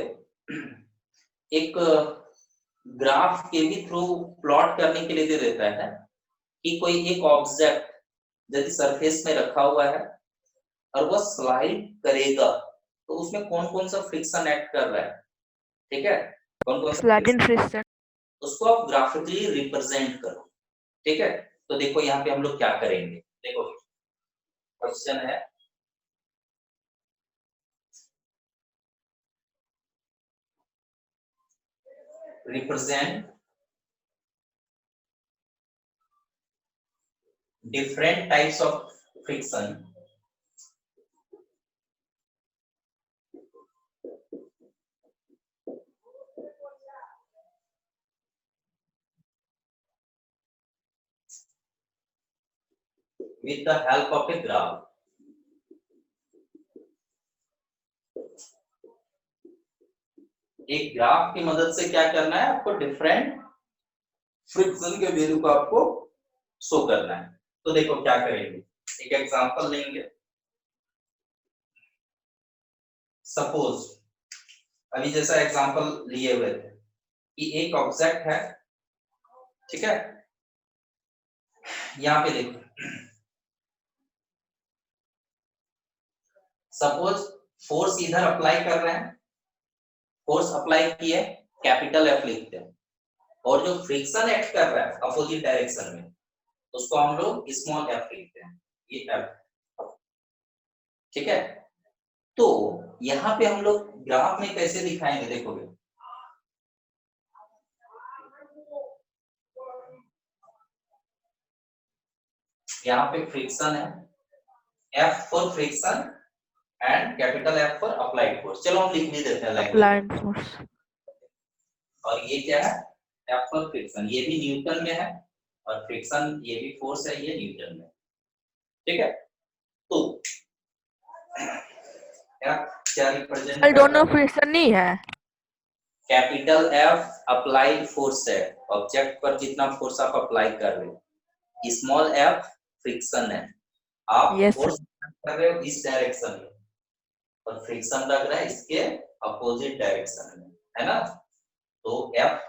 S2: एक ग्राफ के भी थ्रू प्लॉट करने के लिए दे देता है कि कोई एक ऑब्जेक्ट यदि सरफेस में रखा हुआ है और वह स्लाइड करेगा तो उसमें कौन कौन सा फ्रिक्शन एक्ट कर रहा है, ठीक है, कौन कौन सा
S4: स्लैटिन फ्रिक्शन।
S2: उसको आप ग्राफिकली रिप्रेजेंट करो। ठीक है, तो देखो यहाँ पे हम लोग क्या करेंगे, देखो क्वेश्चन है represent different types of friction with the help of a graph। एक ग्राफ की मदद से क्या करना है आपको, डिफरेंट फ्रिक्शन के वैल्यू को आपको शो करना है। तो देखो क्या करेंगे, एक एग्जांपल लेंगे। सपोज अभी जैसा एग्जांपल लिए हुए थे कि एक ऑब्जेक्ट है, ठीक है, यहाँ पे देखो सपोज फोर्स इधर अप्लाई कर रहे हैं, फोर्स अप्लाई किए, कैपिटल एफ लिखते हैं, और जो फ्रिक्शन एक्ट कर रहा है अपोजिट डायरेक्शन में उसको हम लोग स्मॉल एफ लिखते हैं, ये एफ। ठीक है, तो यहाँ पे हम लोग ग्राफ में कैसे दिखाएंगे, देखोगे यहाँ पे फ्रिक्शन है, F for friction and capital F for applied force. चलो हम लिख भी देते हैं लैंग्वेज,
S4: अप्लाइड फोर्स।
S2: और ये क्या है, एफ फॉर फ्रिक्शन, ये भी न्यूटन में है, और फ्रिक्शन ये भी फोर्स है, ये न्यूटन में। ठीक है, तो एफ क्या रिप्रेजेंट कर
S4: दोनों फ्रिक्शन नहीं है।
S2: कैपिटल एफ अप्लाइड फोर्स है, ऑब्जेक्ट पर जितना फोर्स आप अप्लाई कर रहे हो। स्मॉल एफ फ्रिक्शन है, आप
S4: Yes,
S2: फोर्स कर रहे हो इस डायरेक्शन में, और फ्रिक्शन लग रहा है इसके अपोजिट डायरेक्शन में, है ना। तो एफ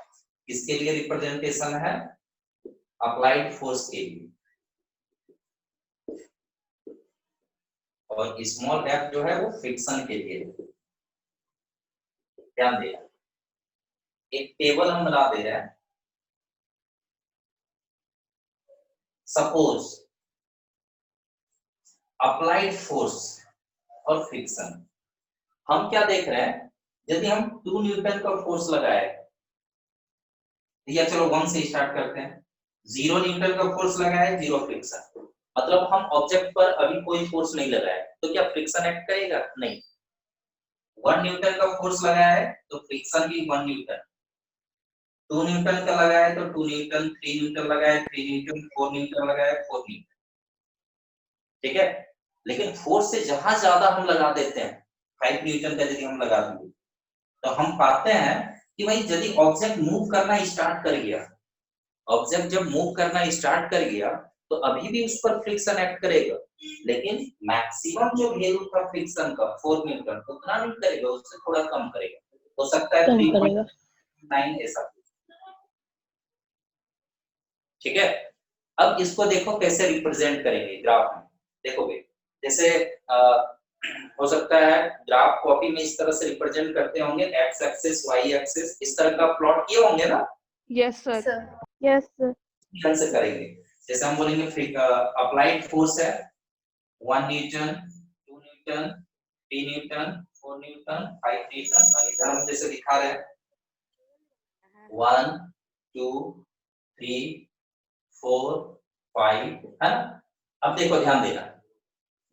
S2: किसके लिए रिप्रेजेंटेशन है, अप्लाइड फोर्स के लिए, और स्मॉल एफ जो है वो फ्रिक्शन के लिए। ध्यान देना, एक टेबल हम बना दे रहे हैं। सपोज अप्लाइड फोर्स और फ्रिक्शन, हम क्या देख रहे हैं, यदि हम 2 न्यूटन का फोर्स लगाए, या चलो 1 से स्टार्ट करते हैं, 0 न्यूटन का फोर्स लगाए, 0 फ्रिक्शन, मतलब हम ऑब्जेक्ट पर अभी कोई फोर्स नहीं लगाए, तो क्या फ्रिक्शन एक्ट करेगा, नहीं। 1 न्यूटन का फोर्स लगाया है तो फ्रिक्शन भी 1 न्यूटन, 2 न्यूटन का लगाया तो 2 न्यूटन, 3 न्यूटन लगाया 3 न्यूटन, 4 न्यूटन लगाया 4 न्यूटन। ठीक है, लेकिन फोर्स से जहां ज्यादा हम लगा देते हैं, 5 न्यूटन का यदि हम लगा देंगे, तो हम पाते हैं कि भाई यदि ऑब्जेक्ट मूव करना स्टार्ट कर गया, ऑब्जेक्ट जब मूव करना स्टार्ट कर गया तो अभी भी उस पर फ्रिक्शन एक्ट करेगा, लेकिन मैक्सिमम जो वैल्यू था फ्रिक्शन का 4 न्यूटन उतना नहीं करेगा, उससे थोड़ा कम करेगा, हो सकता है 3.9 ऐसा। ठीक है, अब इसको देखो कैसे रिप्रेजेंट करेंगे ग्राफ में, देखोगे जैसे हो सकता है ग्राफ कॉपी में इस तरह से रिप्रेजेंट करते होंगे, एक्स एक्सिस वाई एक्सिस इस तरह का प्लॉट किए होंगे ना।
S1: Yes sir, yes sir.
S2: ध्यान से करेंगे, जैसे हम बोलेंगे अप्लाइड फोर्स है 1 Newton, 2 Newton, 3 Newton, 4 Newton, 5 Newton, और इधर हम जैसे दिखा रहे हैं 1 2 3 4 5, है ना। अब देखो ध्यान देना,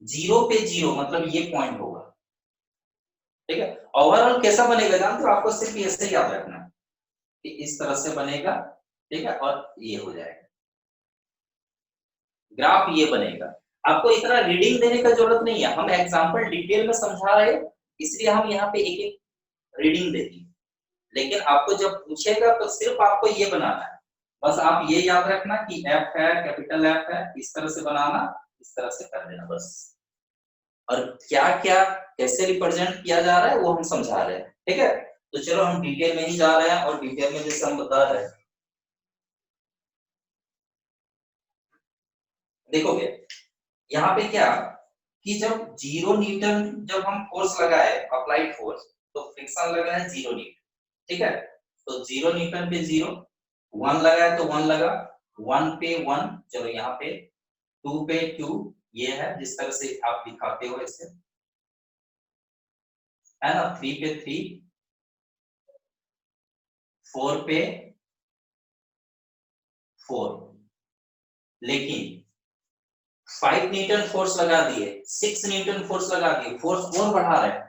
S2: 0 पे 0 मतलब ये पॉइंट होगा। ठीक है, ओवरऑल कैसा बनेगा जानते हो, आपको सिर्फ ऐसे ही याद रखना कि इस तरह से बनेगा। ठीक है, और ये हो जाएगा ग्राफ, ये बनेगा। आपको इतना रीडिंग देने का जरूरत नहीं है, हम एग्जांपल डिटेल में समझा रहे हैं, इसलिए हम यहाँ पे एक एक रीडिंग देंगे, लेकिन आपको जब पूछेगा तो सिर्फ आपको ये बनाना है, बस आप ये याद रखना कि एफ है, कैपिटल एफ है, इस तरह से बनाना, इस तरह से कर देना बस। और क्या क्या कैसे रिप्रेजेंट किया जा रहा है वो हम समझा रहे हैं। ठीक है, तो चलो हम डिटेल में ही जा रहे हैं, और डिटेल में जैसे हम बता रहे हैं, देखोगे यहाँ पे क्या कि जब 0 न्यूटन जब हम फोर्स लगाए अप्लाइड फोर्स, तो फ्रिक्शन लगा है 0 न्यूटन। ठीक है, तो 0 न्यूटन पे 0, 1 लगा है तो 1 लगा, 1 पे 1, चलो यहाँ पे 2 पे 2, ये है जिस तरह से आप दिखाते हो ऐसे, है ना, 3 पे 3, 4 पे 4, लेकिन 5 न्यूटन फोर्स लगा दिए, 6 न्यूटन फोर्स लगा दिए, फोर्स और बढ़ा रहे हैं,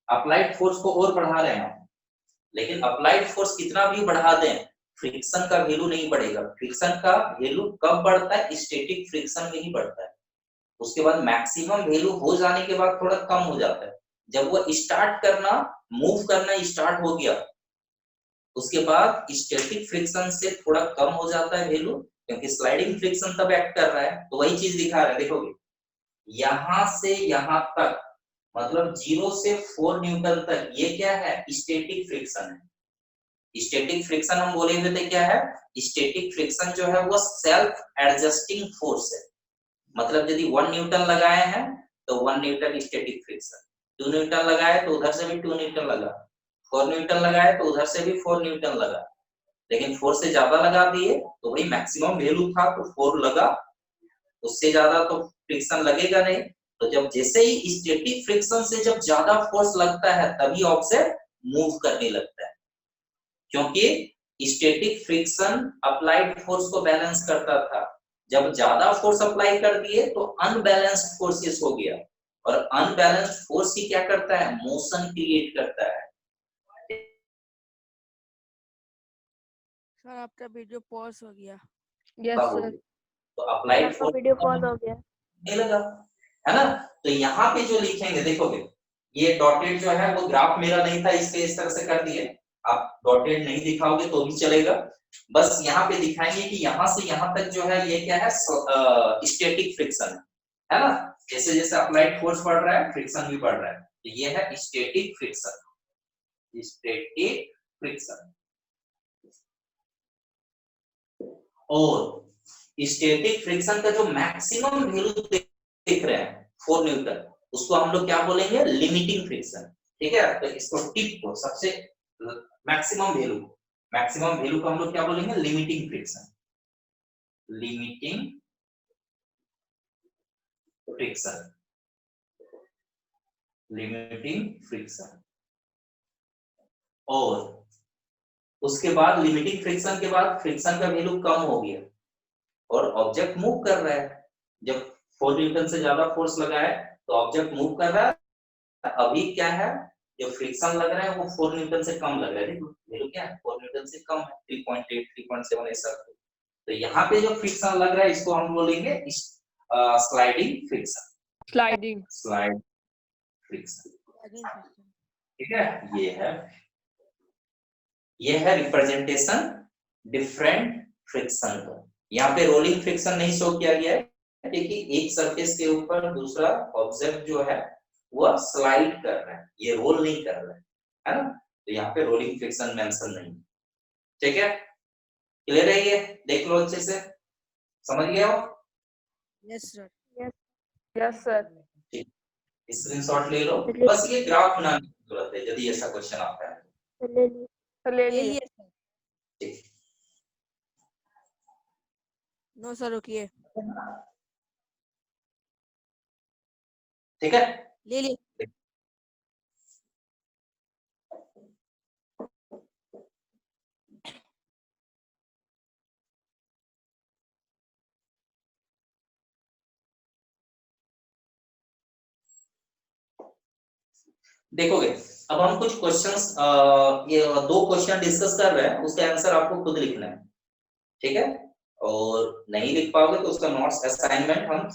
S2: अप्लाइड फोर्स को और बढ़ा रहे हैं, लेकिन अप्लाइड फोर्स कितना भी बढ़ा दें, फ्रिक्शन का वैल्यू नहीं बढ़ेगा। फ्रिक्शन का वैल्यू कब बढ़ता है? स्टैटिक फ्रिक्शन में ही बढ़ता है। उसके बाद मैक्सिमम वैल्यू हो जाने के बाद थोड़ा कम हो जाता है। जब वो स्टार्ट करना, मूव करना स्टार्ट हो गया, उसके बाद स्टैटिक फ्रिक्शन से थोड़ा कम हो जाता है वैल्यू, क्योंकि स्लाइडिंग फ्रिक्शन तब एक्ट कर रहा है। तो वही चीज दिखा रहा है, देखोगे यहां से यहां तक, मतलब 0 से 4 न्यूटन तक, ये क्या है? स्टैटिक फ्रिक्शन है। स्टैटिक फ्रिक्शन हम बोले हुए थे क्या है? स्टैटिक फ्रिक्शन जो है वो सेल्फ एडजस्टिंग फोर्स है। मतलब यदि 1 न्यूटन लगाए हैं तो 1 न्यूटन स्टैटिक फ्रिक्शन, 2 न्यूटन लगाए तो उधर से भी 2 न्यूटन लगा, 4 न्यूटन लगाए तो उधर से भी 4 न्यूटन लगा, लेकिन 4 से ज्यादा लगा दिए तो वही मैक्सिमम वैल्यू था तो 4 लगा, उससे ज्यादा तो फ्रिक्शन लगेगा नहीं। तो जब जैसे ही स्टैटिक फ्रिक्शन से जब ज्यादा फोर्स लगता है तभी ऑब्जेक्ट मूव करने लगता है, क्योंकि स्टैटिक फ्रिक्शन अप्लाइड फोर्स को बैलेंस करता था। जब ज्यादा फोर्स अप्लाई कर दिए तो अनबैलेंस्ड फोर्सेस हो गया, और अनबैलेंस्ड फोर्स ही क्या करता है? मोशन क्रिएट करता है।
S4: सर आपका वीडियो पॉज हो गया।
S3: Yes sir.
S2: तो अप्लाइड
S1: आपका
S2: फोर्स
S1: वीडियो पॉज हो गया।
S2: नहीं लगा, है ना। तो यहाँ पे जो लिखेंगे, देखोगे ये डॉटेड जो है वो ग्राफ मेरा नहीं था, इसलिए इस तरह से कर दिए। आप डॉटेड नहीं दिखाओगे तो भी चलेगा, बस यहाँ पे दिखाएंगे कि यहाँ से यहाँ तक जो है ये क्या है? स्टैटिक फ्रिक्शन है ना। जैसे जैसे अप्लाइड फोर्स बढ़ रहा है फ्रिक्शन भी बढ़ रहा है, तो ये है स्टैटिक फ्रिक्शन। Static friction. और स्टैटिक फ्रिक्शन का जो मैक्सिमम वैल्यू देख रहे हैं 4 न्यूटन, उसको हम लोग क्या बोलेंगे? Limiting friction. ठीक है, तो इसको टिप को सबसे मैक्सिमम वैल्यू को हम लोग क्या बोलेंगे? Limiting friction. Limiting friction. Limiting friction. और उसके बाद लिमिटिंग फ्रिक्शन के बाद फ्रिक्शन का वैल्यू कम हो गया और ऑब्जेक्ट मूव कर रहा है। जब 4 न्यूटन से ज्यादा फोर्स लगा है तो ऑब्जेक्ट मूव कर रहा है। अभी क्या है? जो फ्रिक्शन लग रहा है वो 4 न्यूटन से कम लग रहा है। देखो वैल्यू क्या है? 4 न्यूटन से कम है, 3.8 3.7 ऐसा। तो यहाँ पे जो फ्रिक्शन लग रहा है इसको हम बोलेंगे स्लाइडिंग फ्रिक्शन। Slide friction. ठीक है, ये है रिप्रेजेंटेशन डिफरेंट फ्रिक्शन का। यहाँ पे रोलिंग फ्रिक्शन नहीं शो किया गया है, क्योंकि एक सरफेस के ऊपर दूसरा ऑब्जेक्ट जो है वो स्लाइड कर रहा है, ये रोल नहीं कर रहा है ना। तो यहाँ पे रोलिंग फ्रिक्शन मेंशन नहीं। ठीक है, क्लियर है? ये देख लो अच्छे से, समझ गए हो?
S4: Yes sir.
S3: Yes sir.
S2: Screenshot ले लो, बस ये ग्राफ बनाने की जरूरत है यदि ऐसा क्वेश्चन आता है।
S3: ले लिए।
S2: ठीक।
S4: नो सर रुकिए।
S2: ठीक है,
S4: ले लिए।
S2: देखोगे अब हम कुछ क्वेश्चंस, ये 2 क्वेश्चन डिस्कस कर रहे हैं, उसका आंसर आपको खुद लिखना है। ठीक है, और नहीं लिख पाओगे तो उसका नोट्स असाइनमेंट हम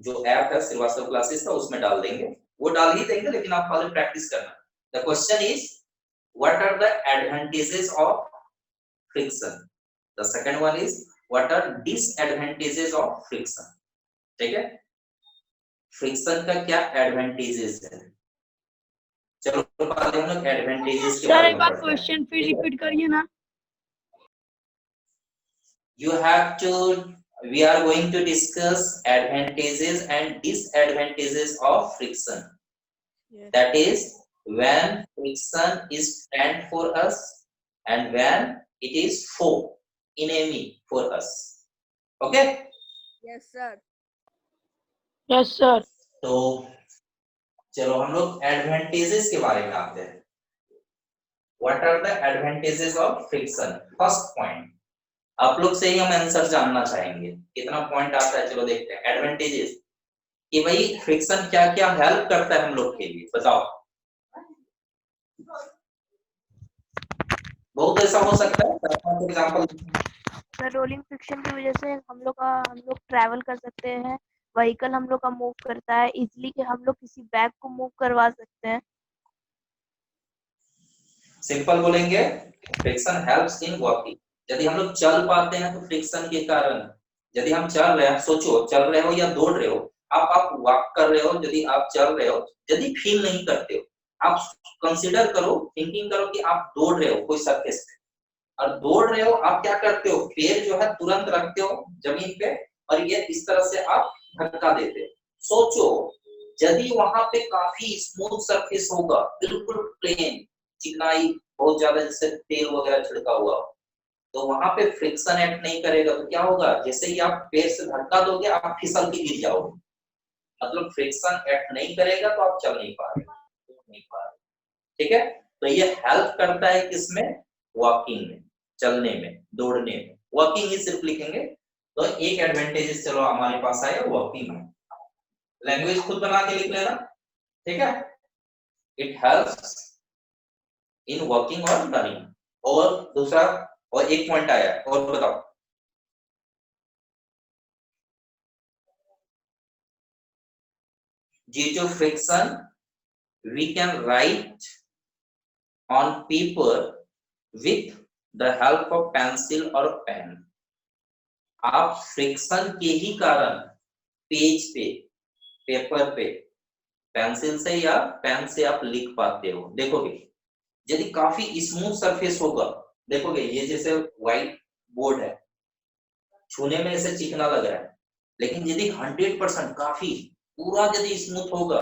S2: जो ऐप है श्रीवास्तव क्लासेस का उसमें डाल देंगे, वो डाल ही देंगे, लेकिन आप पहले प्रैक्टिस करना। The question is what are the advantages of friction. The second one is what are disadvantages of friction. ठीक है, फ्रिक्शन का क्या एडवांटेजेस है? चलो पहले हम लोग एडवांटेजेस के बारे में पढ़ते हैं।
S3: क्वेश्चन फिर रिपीट करिए ना।
S2: You have to, we are going to discuss advantages and disadvantages of friction.
S4: Yes.
S2: That is when friction is friend for us and when it is foe, enemy for us. Okay,
S4: Yes, sir.
S3: Yes, sir.
S2: तो चलो हम लोग एडवांटेजेस के बारे में आते हैं. What are the advantages of friction? First point, आप लोग से ही हम आंसर जानना चाहेंगे. कितना पॉइंट आता है, चलो देखते हैं. एडवांटेजेस कि भाई फ्रिक्शन क्या क्या हेल्प करता है हम लोग के लिए, बताओ. बहुत ऐसा हो सकता है. एग्जांपल,
S1: सर रोलिंग फ्रिक्शन की वजह से हम लोग ट्रैवल कर सकते हैं, व्हीकल हम लोग का मूव करता है इजीली, कि हम लोग किसी बैग को मूव करवा सकते हैं.
S2: सिंपल बोलेंगे, फ्रिक्शन हेल्प्स इन वॉकिंग. यदि हम लोग चल पाते हैं तो फ्रिक्शन के कारण. यदि हम चल रहे हैं, सोचो चल रहे हो या दौड़ रहे हो, आप वॉक कर रहे हो, यदि आप चल रहे हो, यदि फील नहीं करते हो, आप कंसीडर करो, थिंकिंग करो कि आप दौड़ रहे हो कोई सरफेस पे, और दौड़ रहे हो, आप क्या करते हो, पैर जो है तुरंत रखते हो जमीन पे, और ये इस तरह से आप धक्का देते हो. सोचो यदि वहां पे काफी स्मूथ सरफेस होगा, बिल्कुल प्लेन, चिकनाई बहुत ज्यादा, जैसे तेल वगैरह छिड़का हुआ, तो वहां पे फ्रिक्शन एक्ट नहीं करेगा, तो क्या होगा, जैसे ही आप पैर से धक्का दोगे आप फिसल के गिर जाओगे. मतलब फ्रिक्शन एक्ट नहीं करेगा तो आप चल नहीं पा रहे, नहीं पा रहे. ठीक है, तो ये हेल्प करता है किसमें, वॉकिंग में, चलने में, दौड़ने में. वॉकिंग ही सिर्फ लिखेंगे तो एक एडवांटेजेस चलो हमारे पास आया वॉकिंग में. लैंग्वेज खुद बना के लिख लेना. ठीक है, इट हेल्प्स इन वॉकिंग और रनिंग. और दूसरा, और एक पॉइंट आया और बताओ. due to friction we can write on paper with the help of pencil or pen. आप फ्रिक्शन के ही कारण पेज पे, पेपर पे पेंसिल से या पेन से आप लिख पाते हो. देखोगे यदि काफी स्मूथ सरफेस होगा, देखोगे ये जैसे व्हाइट बोर्ड है, छूने में ऐसे चिकना लग रहा है, लेकिन यदि 100% काफी पूरा यदि स्मूथ होगा,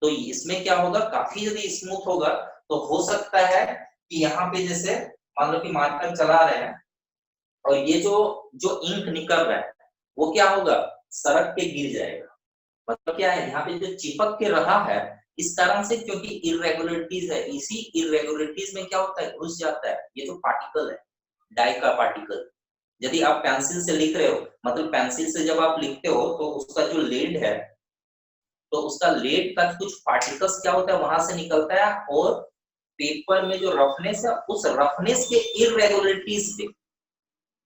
S2: तो इसमें क्या होगा, काफी यदि स्मूथ होगा तो हो सकता है कि यहाँ पे जैसे मान लो कि मार्कर चला रहे हैं, और ये जो जो इंक निकल रहा है वो क्या होगा, सड़क पे गिर जाएगा. मतलब क्या है, यहाँ पे जो चिपक के रहा है, इस कारण से, क्योंकि इरेगुलरिटीज है, इसी इरेगुलरिटीज में क्या होता है, घुस जाता है ये जो पार्टिकल है, डाई का पार्टिकल. यदि आप पेंसिल से लिख रहे हो, मतलब पेंसिल से जब आप लिखते हो तो उसका जो लेड है, तो उसका लेड का कुछ पार्टिकल्स क्या होता है वहां से निकलता है, और पेपर में जो रफनेस है, उस रफनेस के इरेगुलरिटीज पे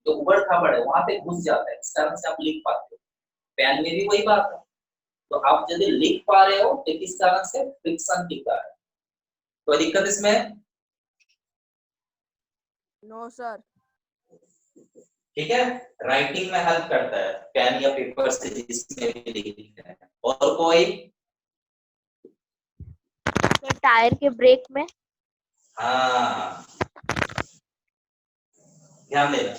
S2: जो उबड़ खाबड़ है वहां पे घुस जाता है, इस कारण से आप लिख पाते हो. पेन में भी वही बात है. तो आप यदि लिख पा रहे हो तो किस कारण से, फ्रिक्शन के कारण. कोई दिक्कत इसमें?
S4: No sir.
S2: ठीक है, राइटिंग में हेल्प करता है पेन या पेपर से जिसमें भी लिखते हैं. और कोई?
S1: तो टायर के ब्रेक में.
S2: हाँ, ध्यान देना.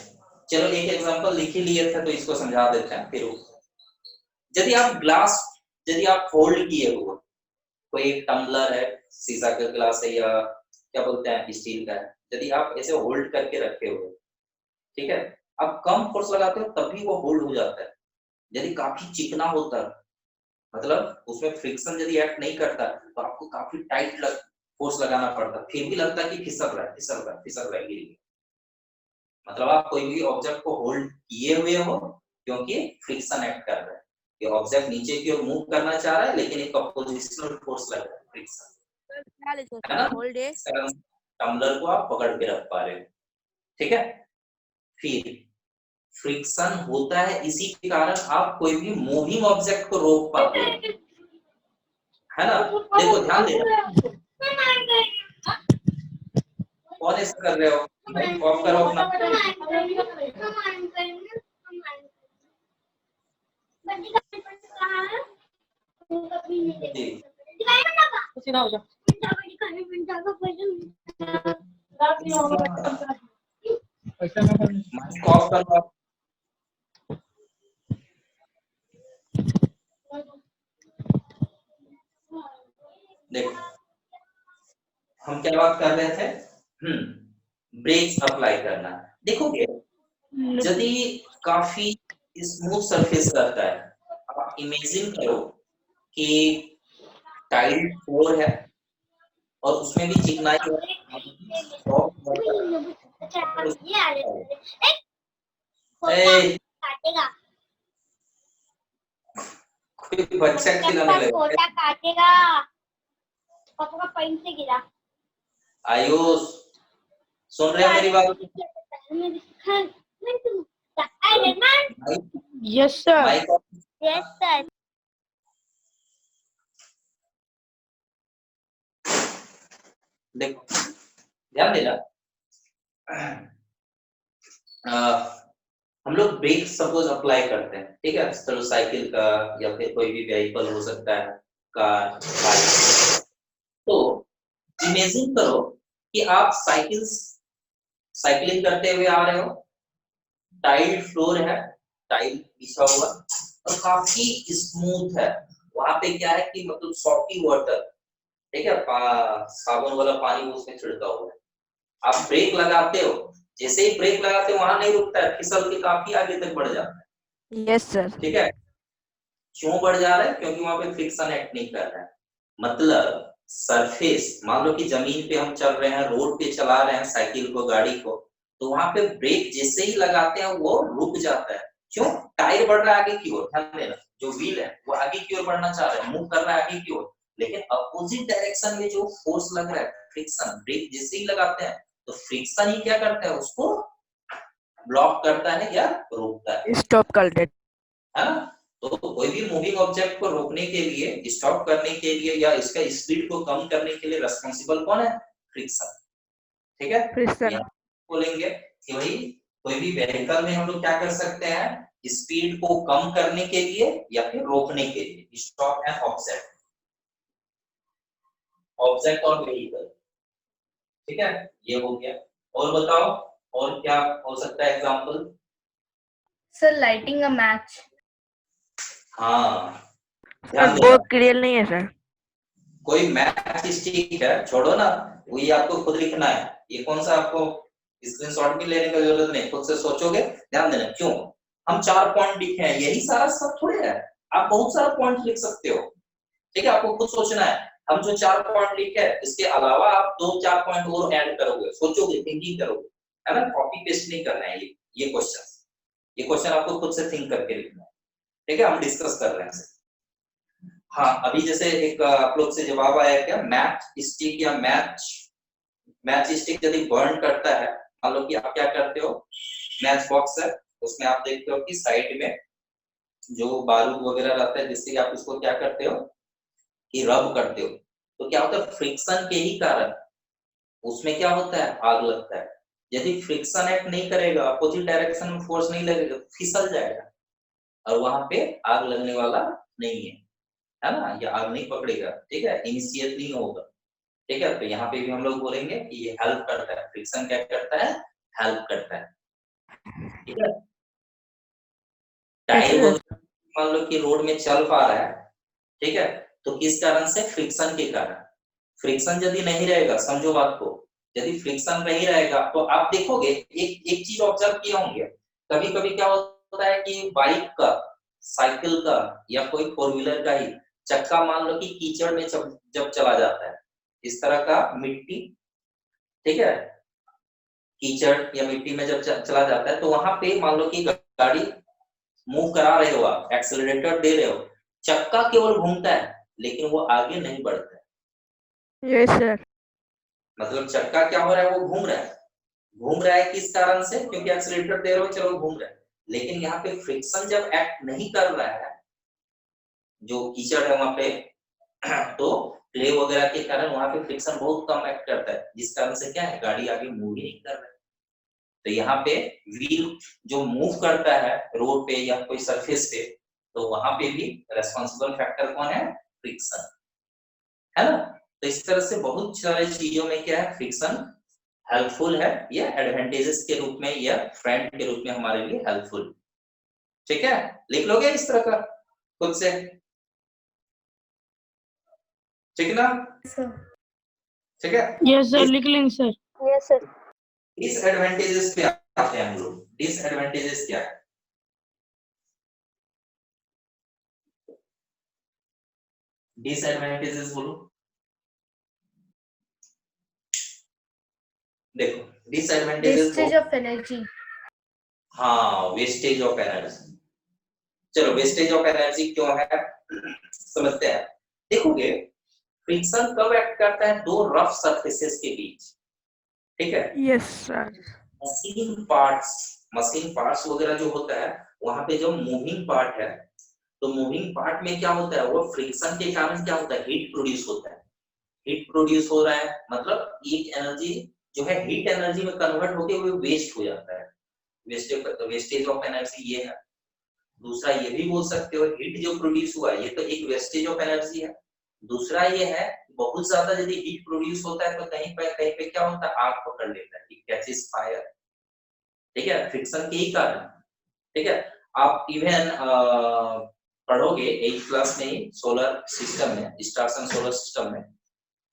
S2: चलो एक एग्जांपल लिख ही लिए थे तो इसको समझा देते हैं. फिर यदि आप ग्लास, यदि आप होल्ड किए हो, कोई एक टम्बलर है, शीशा का ग्लास है या क्या बोलते हैं स्टील का है, यदि आप ऐसे होल्ड करके रखे हो, ठीक है, आप कम फोर्स लगाते हो तभी वो होल्ड हो जाता है. यदि काफी चिकना होता है, मतलब उसमें फ्रिक्शन यदि एक्ट नहीं करता तो आपको काफी टाइट फोर्स लगाना पड़ता, फिर भी लगता है कि फिसल रहा है, फिसल रहा है, फिसल रहा है, गिर गया. मतलब आप कोई भी ऑब्जेक्ट को होल्ड किए हुए हो क्योंकि फ्रिक्शन एक्ट कर रहा है. ये ऑब्जेक्ट नीचे की ओर मूव करना चाह रहा है लेकिन एक अपोजिशनल फोर्स लग रहा है, फ्रिक्शन,
S4: सर क्या लिखो
S2: है ना.
S4: सर, होल्ड है.
S2: इस कारण टम्बलर को आप पकड़ के रख पा रहे हो. ठीक है, फिर फ्रिक्शन होता है इसी के कारण आप कोई भी मूविंग ऑब्जेक्ट को रोक पाते हो, है ना. देखो ध्यान देना, कौन ऐसा कर रहे हो, माइक ऑफ करो अपना. जी, माइक ऑफ करो आप. देखो हम क्या बात कर रहे थे? ब्रेक्स अप्लाई करना। देखोगे यदि काफी स्मूथ सरफेस रहता है, आप इमेजिन करो कि टाइल्ड फ्लोर है और उसमें भी चिकनाई कोई बच्चा खिलाने लगा
S5: काटेगा पापा का पैंट से गिरा।
S2: आयुष सुन रहे हो मेरी बात?
S3: Yes sir.
S2: Mike
S5: yes sir.
S2: देखो ध्यान देना, हम लोग ब्रेक सपोज अप्लाई करते हैं, ठीक है, चलो साइकिल का या फिर कोई भी व्हीकल हो सकता है, कार, बाइक। तो इमेजिन करो कि आप साइकिलिंग करते हुए आ रहे हो, टाइल फ्लोर है, टाइल बिछा हुआ और काफी स्मूथ है, वहां पे क्या है कि मतलब सॉफ्टी वाटर, ठीक है, साबुन वाला पानी उसमें छिड़का हुआ है। आप ब्रेक लगाते हो, जैसे ही ब्रेक लगाते हो वहां नहीं रुकता है, फिसल के काफी आगे तक बढ़ जाता है।
S4: Yes sir.
S2: ठीक है, क्यों बढ़ जा रहा है? क्योंकि वहां पे फ्रिक्शन एक्ट नहीं कर रहा है। मतलब सरफेस, मान लो कि जमीन पे हम चल रहे हैं, रोड पे चला रहे हैं साइकिल को, गाड़ी को, तो वहां पे ब्रेक जैसे ही लगाते हैं वो रुक जाता है। क्यों? टायर बढ़ रहा है आगे की ओर, ध्यान देना, जो व्हील है वो आगे की ओर बढ़ना चाह रहा है, मूव कर रहा है आगे की ओर, लेकिन अपोजिट डायरेक्शन में जो फोर्स लग रहा है, फ्रिक्शन, ब्रेक जैसे ही लगाते हैं तो फ्रिक्शन ही क्या करता है, उसको ब्लॉक करता है या रोकता है,
S4: स्टॉप कर देता
S2: है ना? तो कोई भी मूविंग ऑब्जेक्ट को रोकने के लिए, स्टॉप करने के लिए या इसका स्पीड को कम करने के लिए रिस्पांसिबल कौन है? फ्रिक्शन। ठीक है,
S4: फ्रिक्शन।
S2: यहाँ बोलेंगे कि भाई कोई भी व्हीकल में हम लोग क्या कर सकते हैं, स्पीड को कम करने के लिए या फिर रोकने के लिए, स्टॉप एंड ऑब्जेक्ट, ऑब्जेक्ट और व्हीकल। ठीक है, ये हो गया। और बताओ और क्या हो सकता है example?
S5: Sir lighting a match.
S2: हाँ,
S4: सर
S2: ध्यान
S4: वो
S2: देना,
S4: क्लियर नहीं है सर।
S2: कोई मैच स्टिक है, छोड़ो ना, वो ये आपको खुद लिखना है, ये कौन सा आपको स्क्रीनशॉट भी लेने की जरूरत नहीं, खुद से सोचोगे। ध्यान देना, क्यों हम 4 पॉइंट लिखे हैं, यही सारा सब थोड़े है, आप बहुत सारा पॉइंट लिख सकते हो। ठीक है, आपको खुद सोचना है, हम जो 4 पॉइंट लिखे हैं इसके अलावा आप 2-4 पॉइंट और ऐड करोगे, सोचोगे, थिंकिंग करोगे, है ना? कॉपी पेस्ट नहीं करना है ये क्वेश्चन आपको खुद से थिंक करके लिखना है। ठीक है, हम डिस्कस कर रहे हैं। हाँ, अभी जैसे एक आप लोग से जवाब आया क्या, मैच स्टिक या मैच स्टिक यदि बर्न करता है, मान लो कि आप क्या करते हो, मैच बॉक्स है, उसमें आप देखते हो कि साइड में जो बारूद वगैरह रहता है, जिससे आप उसको क्या करते हो कि रब करते हो, तो क्या होता है, फ्रिक्शन के ही कारण उसमें क्या होता है, आग लगता है। यदि फ्रिक्शन एक्ट नहीं करेगा, अपोजिट डायरेक्शन में फोर्स नहीं लगेगा, फिसल जाएगा और वहां पे आग लगने वाला नहीं है ना, ये आग नहीं पकड़ेगा। ठीक है, इनिशिएट नहीं होगा। ठीक है, तो यहाँ पे भी हम लोग बोलेंगे कि ये हेल्प करता है, फ्रिक्शन क्या करता है, हेल्प करता है। ठीक है, टायर मान लो कि रोड में चल पा रहा है, ठीक है, तो किस कारण से, फ्रिक्शन के कारण। फ्रिक्शन यदि नहीं रहेगा, समझो बात को, यदि फ्रिक्शन नहीं रहेगा तो आप देखोगे, एक चीज ऑब्जर्व किए होंगे, कभी कभी क्या होता है कि बाइक का, साइकिल का या कोई 4 व्हीलर का ही चक्का मान लो कि कीचड़ में जब चला जाता है, इस तरह का मिट्टी, ठीक है, कीचड़ या मिट्टी में जब चला जाता है, तो वहां पे मान लो कि गाड़ी मूव करा रहे हो, आप एक्सेलरेटर दे रहे हो, चक्का केवल घूमता है लेकिन वो आगे नहीं बढ़ता है।
S4: Yes sir.
S2: मतलब चक्का क्या हो रहा है, वो घूम रहा है किस कारण से, क्योंकि एक्सीलरेटर दे रहे हो, चलो घूम रहा है, लेकिन यहाँ पे फ्रिक्शन जब एक्ट नहीं कर रहा है, जो कीचड़ है वहां पे तो क्ले वगैरह के कारण वहां पे फ्रिक्शन बहुत कम एक्ट करता है, जिस कारण से क्या है, गाड़ी आगे मूव ही नहीं कर रहा है। तो यहाँ पे व्हील जो मूव करता है रोड पे या कोई सरफेस पे, तो वहां पे भी रेस्पॉन्सिबल फैक्टर कौन है, फ्रिक्शन, है ना? तो इस तरह से बहुत सारे चीजों में क्या है, फ्रिक्शन हेल्पफुल है, या एडवांटेजेस के रूप में या फ्रेंड के रूप में हमारे लिए हेल्पफुल। ठीक है, लिख लोगे इस तरह का खुद से? ठीक है ना? ठीक है।
S3: यस सर, लिख लेंगे सर।
S5: Yes sir.
S2: डिसएडवांटेजेस पे आते हैं हम लोग। डिसएडवांटेजेस क्या है? डिसएडवांटेजेस बोलो। देखो डिसएडवांटेजेस
S5: वेस्टेज ऑफ एनर्जी।
S2: हाँ, वेस्टेज ऑफ एनर्जी। चलो वेस्टेज ऑफ एनर्जी क्यों है समझते हैं। देखोगे फ्रिक्शन कब एक्ट करता है? दो रफ सरफेसेस के बीच, ठीक है।
S4: Yes sir.
S2: मशीन पार्ट्स वगैरह जो होता है वहां पे जो मूविंग पार्ट है, तो मूविंग पार्ट में क्या होता है, वो फ्रिक्शन के कारण क्या होता है, हीट प्रोड्यूस होता है। हीट प्रोड्यूस हो रहा है मतलब एक एनर्जी जो है हीट एनर्जी में कन्वर्ट होके वो वेस्ट हो जाता है। वेस्टेज ऑफ एनर्जी ये है। दूसरा ये भी बोल सकते हो हीट जो प्रोड्यूस हुआ है ये तो एक वेस्टेज ऑफ एनर्जी है। दूसरा ये है बहुत ज्यादा यदि हीट प्रोड्यूस होता है तो कहीं पे क्या होता है, आग पकड़ लेता है, इट कैचेस फायर, ठीक है, फ्रिक्शन के ही कारण, ठीक है। आप इवन पढ़ोगे 8th क्लास में ही सोलर सिस्टम में, स्टार्स एंड सोलर सिस्टम में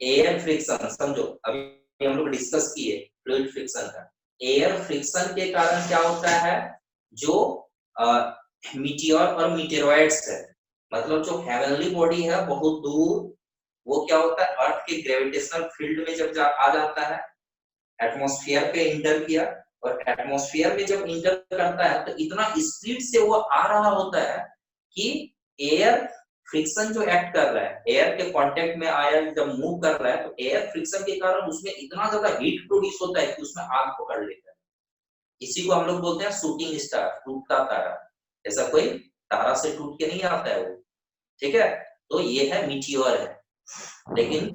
S2: एयर फ्रिक्शन, समझो अभी हम लोग डिस्कस किए फ्लूइड फ्रिक्शन का। एयर फ्रिक्शन के कारण क्या होता है, जो मीटियोर और मीटेरॉइड्स है, मतलब जो हेवनली बॉडी है बहुत दूर, वो क्या होता है अर्थ के ग्रेविटेशनल फील्ड में जब आ जाता है, एटमॉस्फेयर पे इंटर किया, और एटमॉस्फेयर में जब इंटर करता है तो इतना स्पीड से वो आ रहा होता है कि एयर फ्रिक्शन जो एक्ट कर रहा है, एयर के कांटेक्ट में आया जब मूव कर रहा है तो एयर फ्रिक्शन के कारण उसमें इतना ज्यादा हीट प्रोड्यूस होता है कि उसमें आग पकड़ लेता है। इसी को हम लोग बोलते हैं शूटिंग स्टार, टूटता तारा। ऐसा कोई तारा से टूट के नहीं आता है वो, ठीक है। तो ये है मीटियोर है, लेकिन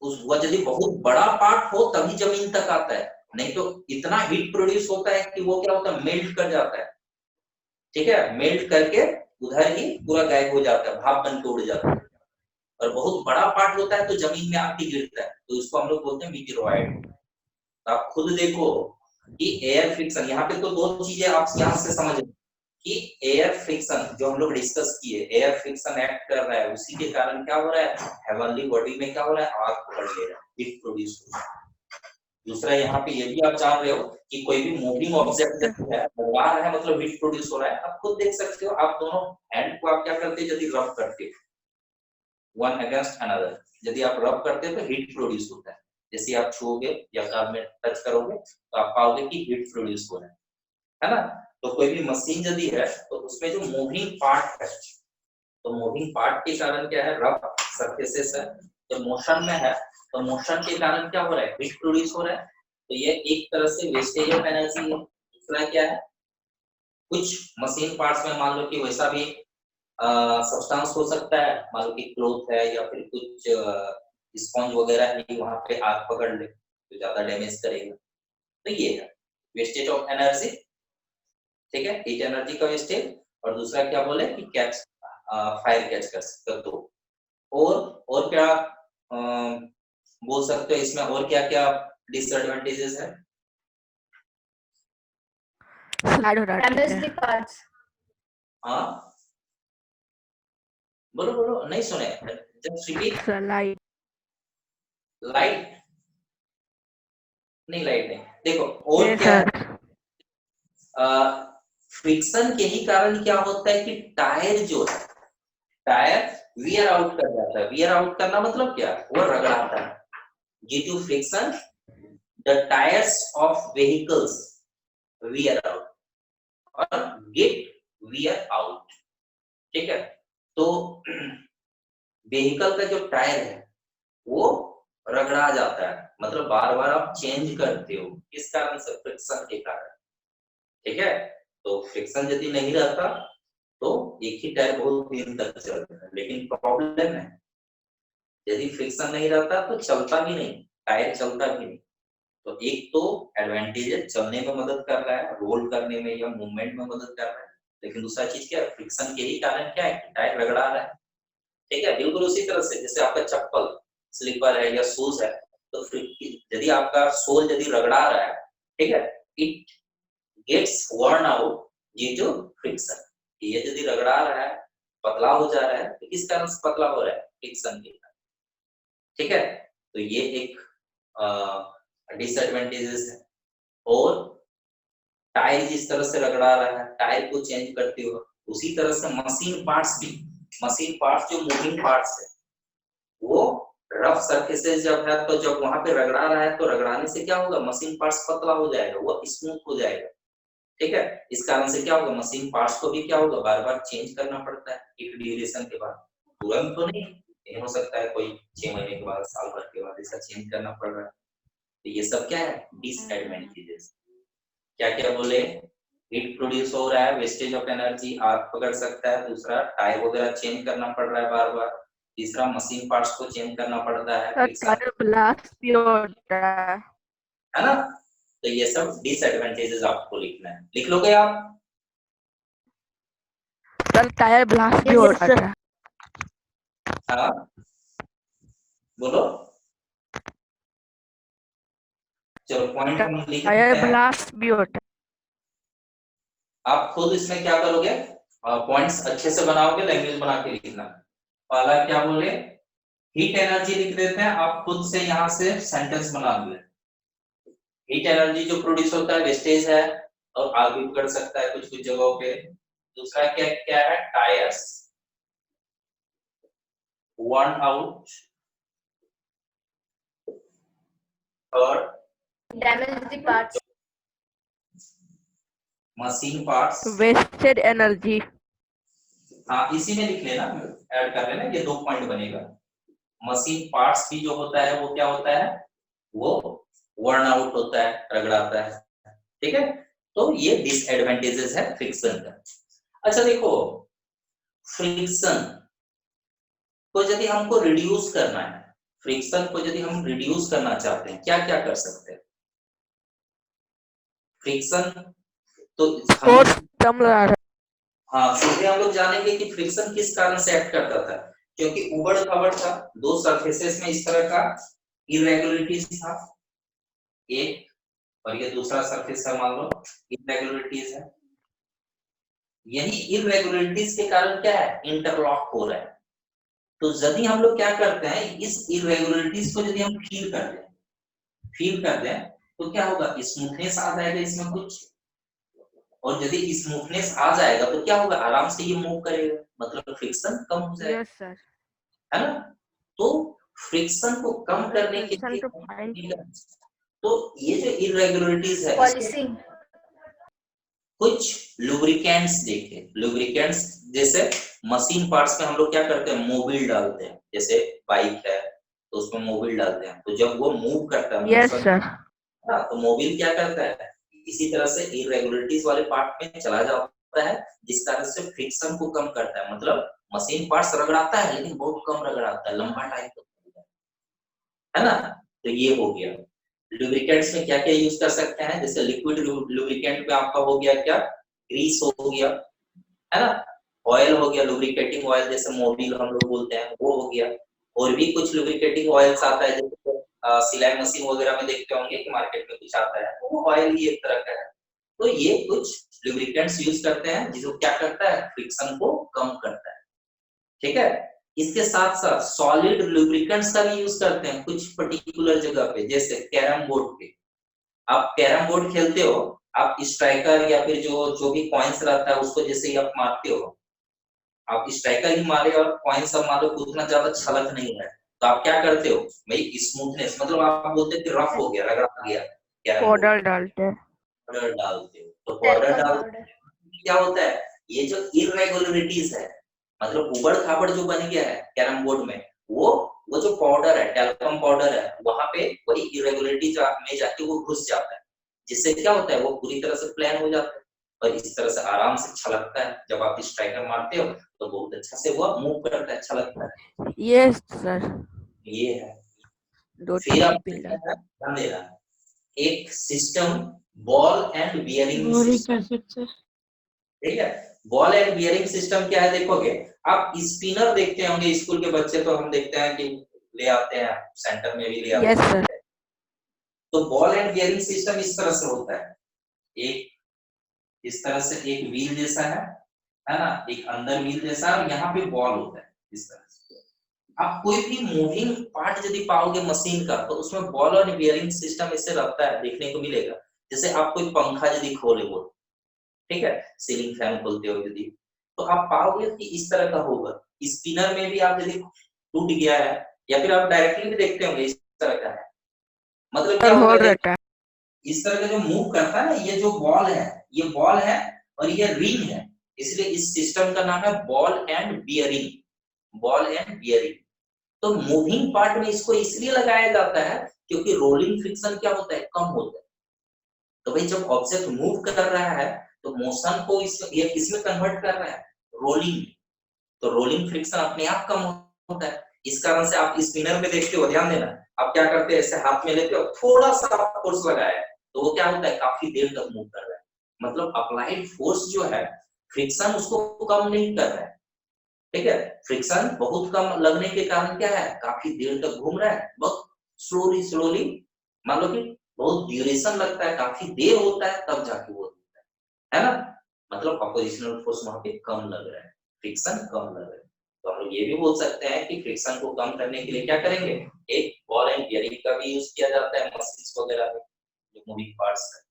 S2: वो यदि बहुत बड़ा पार्ट हो तभी जमीन तक आता है, नहीं तो इतना हीट प्रोड्यूस होता है कि वो क्या होता है, मेल्ट कर जाता है, ठीक है, मेल्ट करके उधर ही पूरा गायब हो जाता है, भाप बन के उड़ जाता है। और बहुत बड़ा पार्ट होता है तो जमीन में आके गिरता है, तो इसको हम लोग बोलते हैं मीटियोराइड। तो आप खुद देखो कि एयर फ्रिक्शन, यहाँ पे तो दो चीजें आप यहाँ से समझ कि एयर फ्रिक्शन जो हम लोग डिस्कस किए, एयर फ्रिक्शन एक्ट कर रहा है, उसी के कारण क्या हो रहा है, हेवनली बॉडी में क्या हो रहा है, आग पकड़ ले रहा है, हीट प्रोड्यूस हो रहा है। दूसरा यहाँ पे ये भी आप जान रहे हो कि कोई भी मूविंग ऑब्जेक्ट है लगा रहा है मतलब हीट प्रोड्यूस हो रहा है। आप खुद देख सकते हो, आप दोनों हैंड को आप क्या करते हैं, यदि रब करते हो वन अगेंस्ट अनदर, यदि आप रब करते हो तो हीट प्रोड्यूस होता है। जैसे आप छूओगे या कार में टच करोगे तो आप पाओगे कि हीट प्रोड्यूस हो रहा है ना। तो कोई भी मशीन यदि है तो उसमें जो मूविंग पार्ट है, तो मूविंग पार्ट के कारण क्या है, रफ सरफेसेस है, तो मोशन में है, तो मोशन के कारण क्या हो रहा है, हीट प्रोड्यूस हो रहा है। तो ये एक तरह से वेस्टेज ऑफ एनर्जी है। दूसरा क्या है, कुछ मशीन पार्ट्स में मान लो कि वैसा भी सब्सटेंस हो सकता है, मान लो कि क्लॉथ है या फिर कुछ स्पंज वगैरह है, वहां पे आग पकड़ ले तो ज्यादा डैमेज करेगा। तो ये है वेस्टेज ऑफ एनर्जी, ठीक है, हीट एनर्जी का वेस्टेज। और दूसरा क्या बोले कि कैच फायर कैच कर दो। और क्या बोल सकते हो इसमें, और क्या क्या डिसएडवांटेजेस है?
S4: स्लाइड हो रहा है, ठीक है।
S5: पार्ट्स।
S2: हाँ बोलो बोलो, नहीं सुने, जस्ट रिपीट।
S4: स्लाइड।
S2: लाइट नहीं, लाइट नहीं, देखो और
S4: यस
S2: क्या
S4: सर।
S2: है, फ्रिक्शन के ही कारण क्या होता है कि टायर जो है, टायर वियर आउट कर जाता है। वियर आउट करना मतलब क्या, वो रगड़ाता है। Due to friction the tyres of vehicles wear out और गेट वियर आउट, ठीक है। तो व्हीकल का जो टायर है वो रगड़ा जाता है, मतलब बार बार आप चेंज करते हो, किस कारण से, फ्रिक्शन के कारण, ठीक है। तो फ्रिक्शन यदि नहीं रहता तो एक ही टायर बहुत दिन तक चलता है, लेकिन प्रॉब्लम है यदि फ्रिक्शन नहीं रहता तो चलता भी नहीं, टायर चलता भी नहीं। तो एक तो एडवांटेज है, चलने में मदद कर रहा है, रोल करने में या मूवमेंट में मदद कर रहा है, लेकिन दूसरा चीज क्या है, फ्रिक्शन के ही कारण क्या है, टायर रगड़ा रहा है, ठीक है। बिल्कुल उसी तरह से जैसे आपका चप्पल स्लीपर है या शूज है, तो यदि आपका सोल यदि रगड़ा रहा है, ठीक है, it gets worn out due to friction. ये यदि रगड़ा रहा है, पतला हो जा रहा है, तो किस कारण से पतला हो रहा है, फ्रिक्शन के कारण, ठीक है। तो ये एक डिसएडवांटेजेस है। और टायर जिस तरह से रगड़ा रहा है, टायर को चेंज करते हो, उसी तरह से मशीन पार्ट्स भी, मशीन पार्ट्स जो मूविंग पार्ट्स है, वो रफ सरफेसेस जब है तो जब वहां पे रगड़ा रहा है तो रगड़ाने से क्या होगा, मशीन पार्ट्स पतला हो जाएगा, वो स्मूथ हो जाएगा। ठीक है, इस कारण से क्या होगा, मशीन पार्ट्स को भी क्या होगा, बार बार चेंज करना पड़ता है एक ड्यूरेशन के बाद। तुरंत तो नहीं हो सकता है, कोई 6 महीने के बाद, साल भर के बाद ऐसा चेंज करना पड़ रहा है। तो ये सब क्या है, डिसएडवांटेजेस। क्या क्या बोले, हीट प्रोड्यूस हो रहा है, वेस्टेज ऑफ एनर्जी आग पकड़ सकता है, दूसरा टायर वगैरह चेंज करना पड़ रहा है बार बार, तीसरा मशीन पार्ट्स को चेंज करना पड़ता है,
S4: सर
S2: फ्रिक्शन,
S4: टायर ब्लास्ट भी होता है।
S2: है ना। तो ये सब डिसएडवांटेजेस आपको लिखना है, लिख लोगे आप।
S4: सर टायर ब्लास्ट भी
S1: Yes,
S4: होता
S1: sir.
S4: है।
S2: हाँ बोलो, चलो पॉइंट हम लिख
S4: टायर
S2: लेते हैं।
S4: ब्लास्ट भी होता है।
S2: आप खुद इसमें क्या करोगे, पॉइंट्स अच्छे से बनाओगे, लैंग्वेज बना के लिखना। पहला क्या बोले, हीट एनर्जी लिख देते हैं, आप खुद से यहाँ से सेंटेंस बना दो। हीट एनर्जी जो प्रोड्यूस होता है वेस्टेज है, और आग भी पकड़ सकता है कुछ कुछ जगहों पे। दूसरा क्या क्या है, टायर्स वर्न आउट और
S5: damage the parts.
S2: Machine parts.
S4: Wasted energy.
S2: हाँ इसी में लिख लेना, ऐड कर लेना, ये 2 पॉइंट बनेगा। मशीन पार्ट्स भी जो होता है वो क्या होता है, वो वर्न आउट होता है, रगड़ाता है। ठीक है, तो ये डिसएडवांटेजेस है फ्रिक्शन का। अच्छा देखो, फ्रिक्शन को यदि हमको रिड्यूस करना है, फ्रिक्शन को यदि हम रिड्यूस करना चाहते हैं, क्या क्या कर सकते हैं। फ्रिक्शन तो
S4: फोर्स कम लगा रहा
S2: हाँ सीधे हम लोग जानेंगे कि फ्रिक्शन किस कारण से एक्ट करता था, क्योंकि उबड़ खाबड़ था, 2 सरफेसेस में इस तरह का इरेगुलरिटीज था एक, और ये दूसरा सरफेस है, मान लो इरेगुलरिटीज है। यही इरेगुलरिटीज के कारण क्या है, इंटरलॉक हो रहा है। तो यदि हम लोग क्या करते हैं, इस इरेगुलरिटीज को यदि हम फील कर दें तो क्या होगा, स्मूथनेस आ जाएगा इसमें कुछ, और यदि स्मूथनेस आ जाएगा तो क्या होगा, आराम से ये मूव करेगा, मतलब फ्रिक्शन कम हो
S4: है।
S2: जाएगा,
S4: यस सर।
S2: है ना। तो फ्रिक्शन को कम करने के
S4: फ्रिक्शन
S2: लिए
S4: तो पॉइंट।
S2: तो ये जो इरेगुलरिटीज है,
S5: पॉलिशिंग।
S2: कुछ लुब्रिकेंट्स देखे, लुब्रिकेंट्स जैसे मशीन पार्ट्स में हम लोग क्या करते हैं, मोबिल डालते हैं, जैसे बाइक है तो उसमें मोबिल डालते हैं, तो जब वो मूव करता है
S4: यस सर।
S2: तो मोबिल क्या करता है, इसी तरह से इरेगुलरिटीज वाले पार्ट में चला जाता है, जिस तरह से फ्रिक्शन को कम करता है। मतलब मशीन पार्ट्स रगड़ाता है लेकिन बहुत कम रगड़ाता है, लंबा टाइम तक, है ना। तो ये हो गया। लुब्रिकेंट्स में क्या क्या यूज कर सकते हैं, जैसे लिक्विड लुब्रिकेंट में आपका हो गया क्या, ग्रीस हो गया, है ना, ऑयल हो गया, लुब्रिकेटिंग ऑयल जैसे मोबिल हम लोग बोलते हैं वो हो गया। और भी कुछ लुब्रिकेटिंग ऑयल्स आता है, जैसे सिलाई मशीन वगैरह में देखते होंगे कि मार्केट में कुछ आता है, वो ऑयल ही एक तरह का है। तो ये कुछ लुब्रिकेंट्स यूज करते हैं जिसको क्या करता है, फ्रिक्शन को कम करता है। ठीक है, इसके साथ साथ सॉलिड लुब्रिकेंट्स का भी यूज करते हैं कुछ पर्टिकुलर जगह पे, जैसे कैरम बोर्ड पे। आप कैरम बोर्ड खेलते हो, आप स्ट्राइकर या फिर जो जो भी कॉइन्स रहता है उसको जैसे ही आप मारते हो, आप स्ट्राइकर ही मारे और कॉइन सब मारो, उतना ज्यादा छलक नहीं है, तो आप क्या करते हो भाई, स्मूथनेस, मतलब आप बोलते हो कि रफ हो गया, रगड़ा गया, कैरम बोर्ड
S4: पाउडर डालते हैं।
S2: पाउडर डालते हो, तो पाउडर
S5: टेल्कम
S2: डाल
S5: पाउडर।
S2: क्या होता है, ये जो इरेगुलरिटीज है, मतलब उबड़ खाबड़ जो बन गया है कैरम बोर्ड में, वो जो पाउडर है, टेल्कम पाउडर है, वहां पे वही इरेगुलरिटी में जाके वो घुस जाता है, जिससे क्या होता है, वो पूरी तरह से प्लान हो जाता है, और इस तरह से आराम से छलकता है। जब आप स्ट्राइकर मारते हो तो बहुत अच्छा से वो मूव करता है, अच्छा लगता है।
S4: Yes sir.
S2: ये है।
S4: दो
S2: फिर आप
S4: पिलर।
S2: ध्यान देना, एक system ball and bearing system, ठीक है। बॉल एंड बियरिंग सिस्टम क्या है, देखोगे आप स्पिनर देखते होंगे, स्कूल के बच्चे तो हम देखते हैं कि ले आते हैं, सेंटर में भी ले आते
S4: यस
S2: हैं।
S4: सर।
S2: तो बॉल एंड बियरिंग सिस्टम इस तरह से होता है, एक इस तरह से एक व्हील जैसा है ना, एक अंदर व्हील जैसा, और यहाँ पे बॉल होता है इस तरह से। आप कोई भी मूविंग पार्ट यदि पाओगे मशीन का तो उसमें बॉल और बियरिंग सिस्टम इससे रहता है, देखने को मिलेगा। जैसे आप कोई पंखा यदि खोले हो, ठीक है, सीलिंग फैन खोलते हो यदि, तो आप पाओगे कि इस तरह का होगा। स्पिनर में भी आप यदि टूट गया है, या फिर आप डायरेक्टली भी देखते होंगे इस तरह का है, मतलब क्या
S4: सर
S2: होगा,
S4: होल रहता है।
S2: इस तरह का जो मूव करता है ना, ये जो बॉल है, ये बॉल है और ये रिंग है, इसलिए इस सिस्टम का नाम है ball and bearing, ball and bearing. तो मूविंग पार्ट में इसको इसलिए लगाया जाता है क्योंकि रोलिंग फ्रिक्शन क्या होता है, कम होता है। तो भाई जब ऑब्जेक्ट मूव कर रहा है तो मोशन को ये किसमें कन्वर्ट कर रहा है, रोलिंग। तो रोलिंग फ्रिक्शन अपने आप कम होता है। इस कारण से आप स्पिनर में देखते हो, ध्यान देना, आप क्या करते हैं, ऐसे हाथ में लेते हो, थोड़ा सा फोर्स लगाया तो वो क्या होता है, काफी देर तक मूव कर रहा है। मतलब अप्लाइड फोर्स जो है, फ्रिक्शन उसको कम नहीं कर रहा है, ठीक है। फ्रिक्शन बहुत कम लगने के कारण क्या है, काफी देर तक घूम रहा है, बहुत स्लोली स्लोली, मान लो कि बहुत ड्यूरेशन लगता है, काफी देर होता है, तब जाके वो होता है ना। मतलब अपोजिशनल फोर्स वहां पे कम लग रहा है, फ्रिक्शन कम लग रहा है। तो हम लोग ये भी बोल सकते हैं कि फ्रिक्शन को कम करने के लिए क्या करेंगे, एक बॉल एंड बियरिंग का भी यूज किया जाता है मशीन्स वगैरह में, जो मूविंग पार्ट्स है,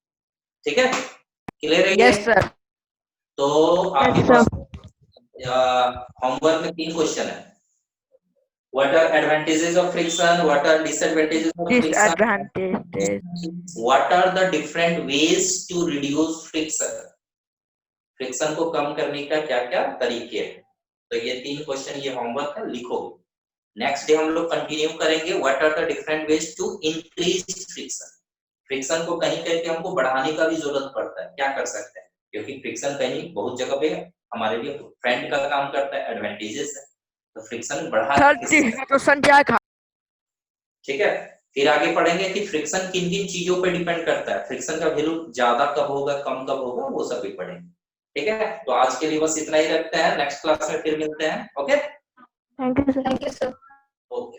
S2: ठीक है, क्लियर है ये।
S4: Yes sir.
S2: तो आपके
S1: Yes,
S2: पास
S1: sir.
S2: होमवर्क में 3 क्वेश्चन है। What are advantages of friction? What are disadvantages of friction?
S4: Disadvantages.
S2: What are the different ways to reduce friction? Friction को कम करने का क्या-क्या तरीके हैं? तो ये 3 क्वेश्चन ये होमवर्क है, लिखो। नेक्स्ट डे हम लोग कंटिन्यू करेंगे what are the different ways to increase friction. Friction को कहीं कहीं हमको बढ़ाने का भी जरूरत पड़ता है, क्या कर सकते हैं, क्योंकि फ्रिक्शन कहीं बहुत जगह पे हमारे लिए फ्रेंड का काम करता है, एडवांटेजेस है, तो फ्रिक्शन बढ़ा
S4: सर तो संजय खा।
S2: ठीक है। फिर आगे पढ़ेंगे कि फ्रिक्शन किन किन चीजों पर डिपेंड करता है, फ्रिक्शन का वैल्यू ज्यादा कब होगा, कम कब होगा, वो सब भी पढ़ेंगे, ठीक है। तो आज के लिए बस इतना ही रखते हैं, नेक्स्ट क्लास में फिर मिलते हैं, okay.
S1: Thank you, sir.
S5: Thank you, sir.
S2: Okay.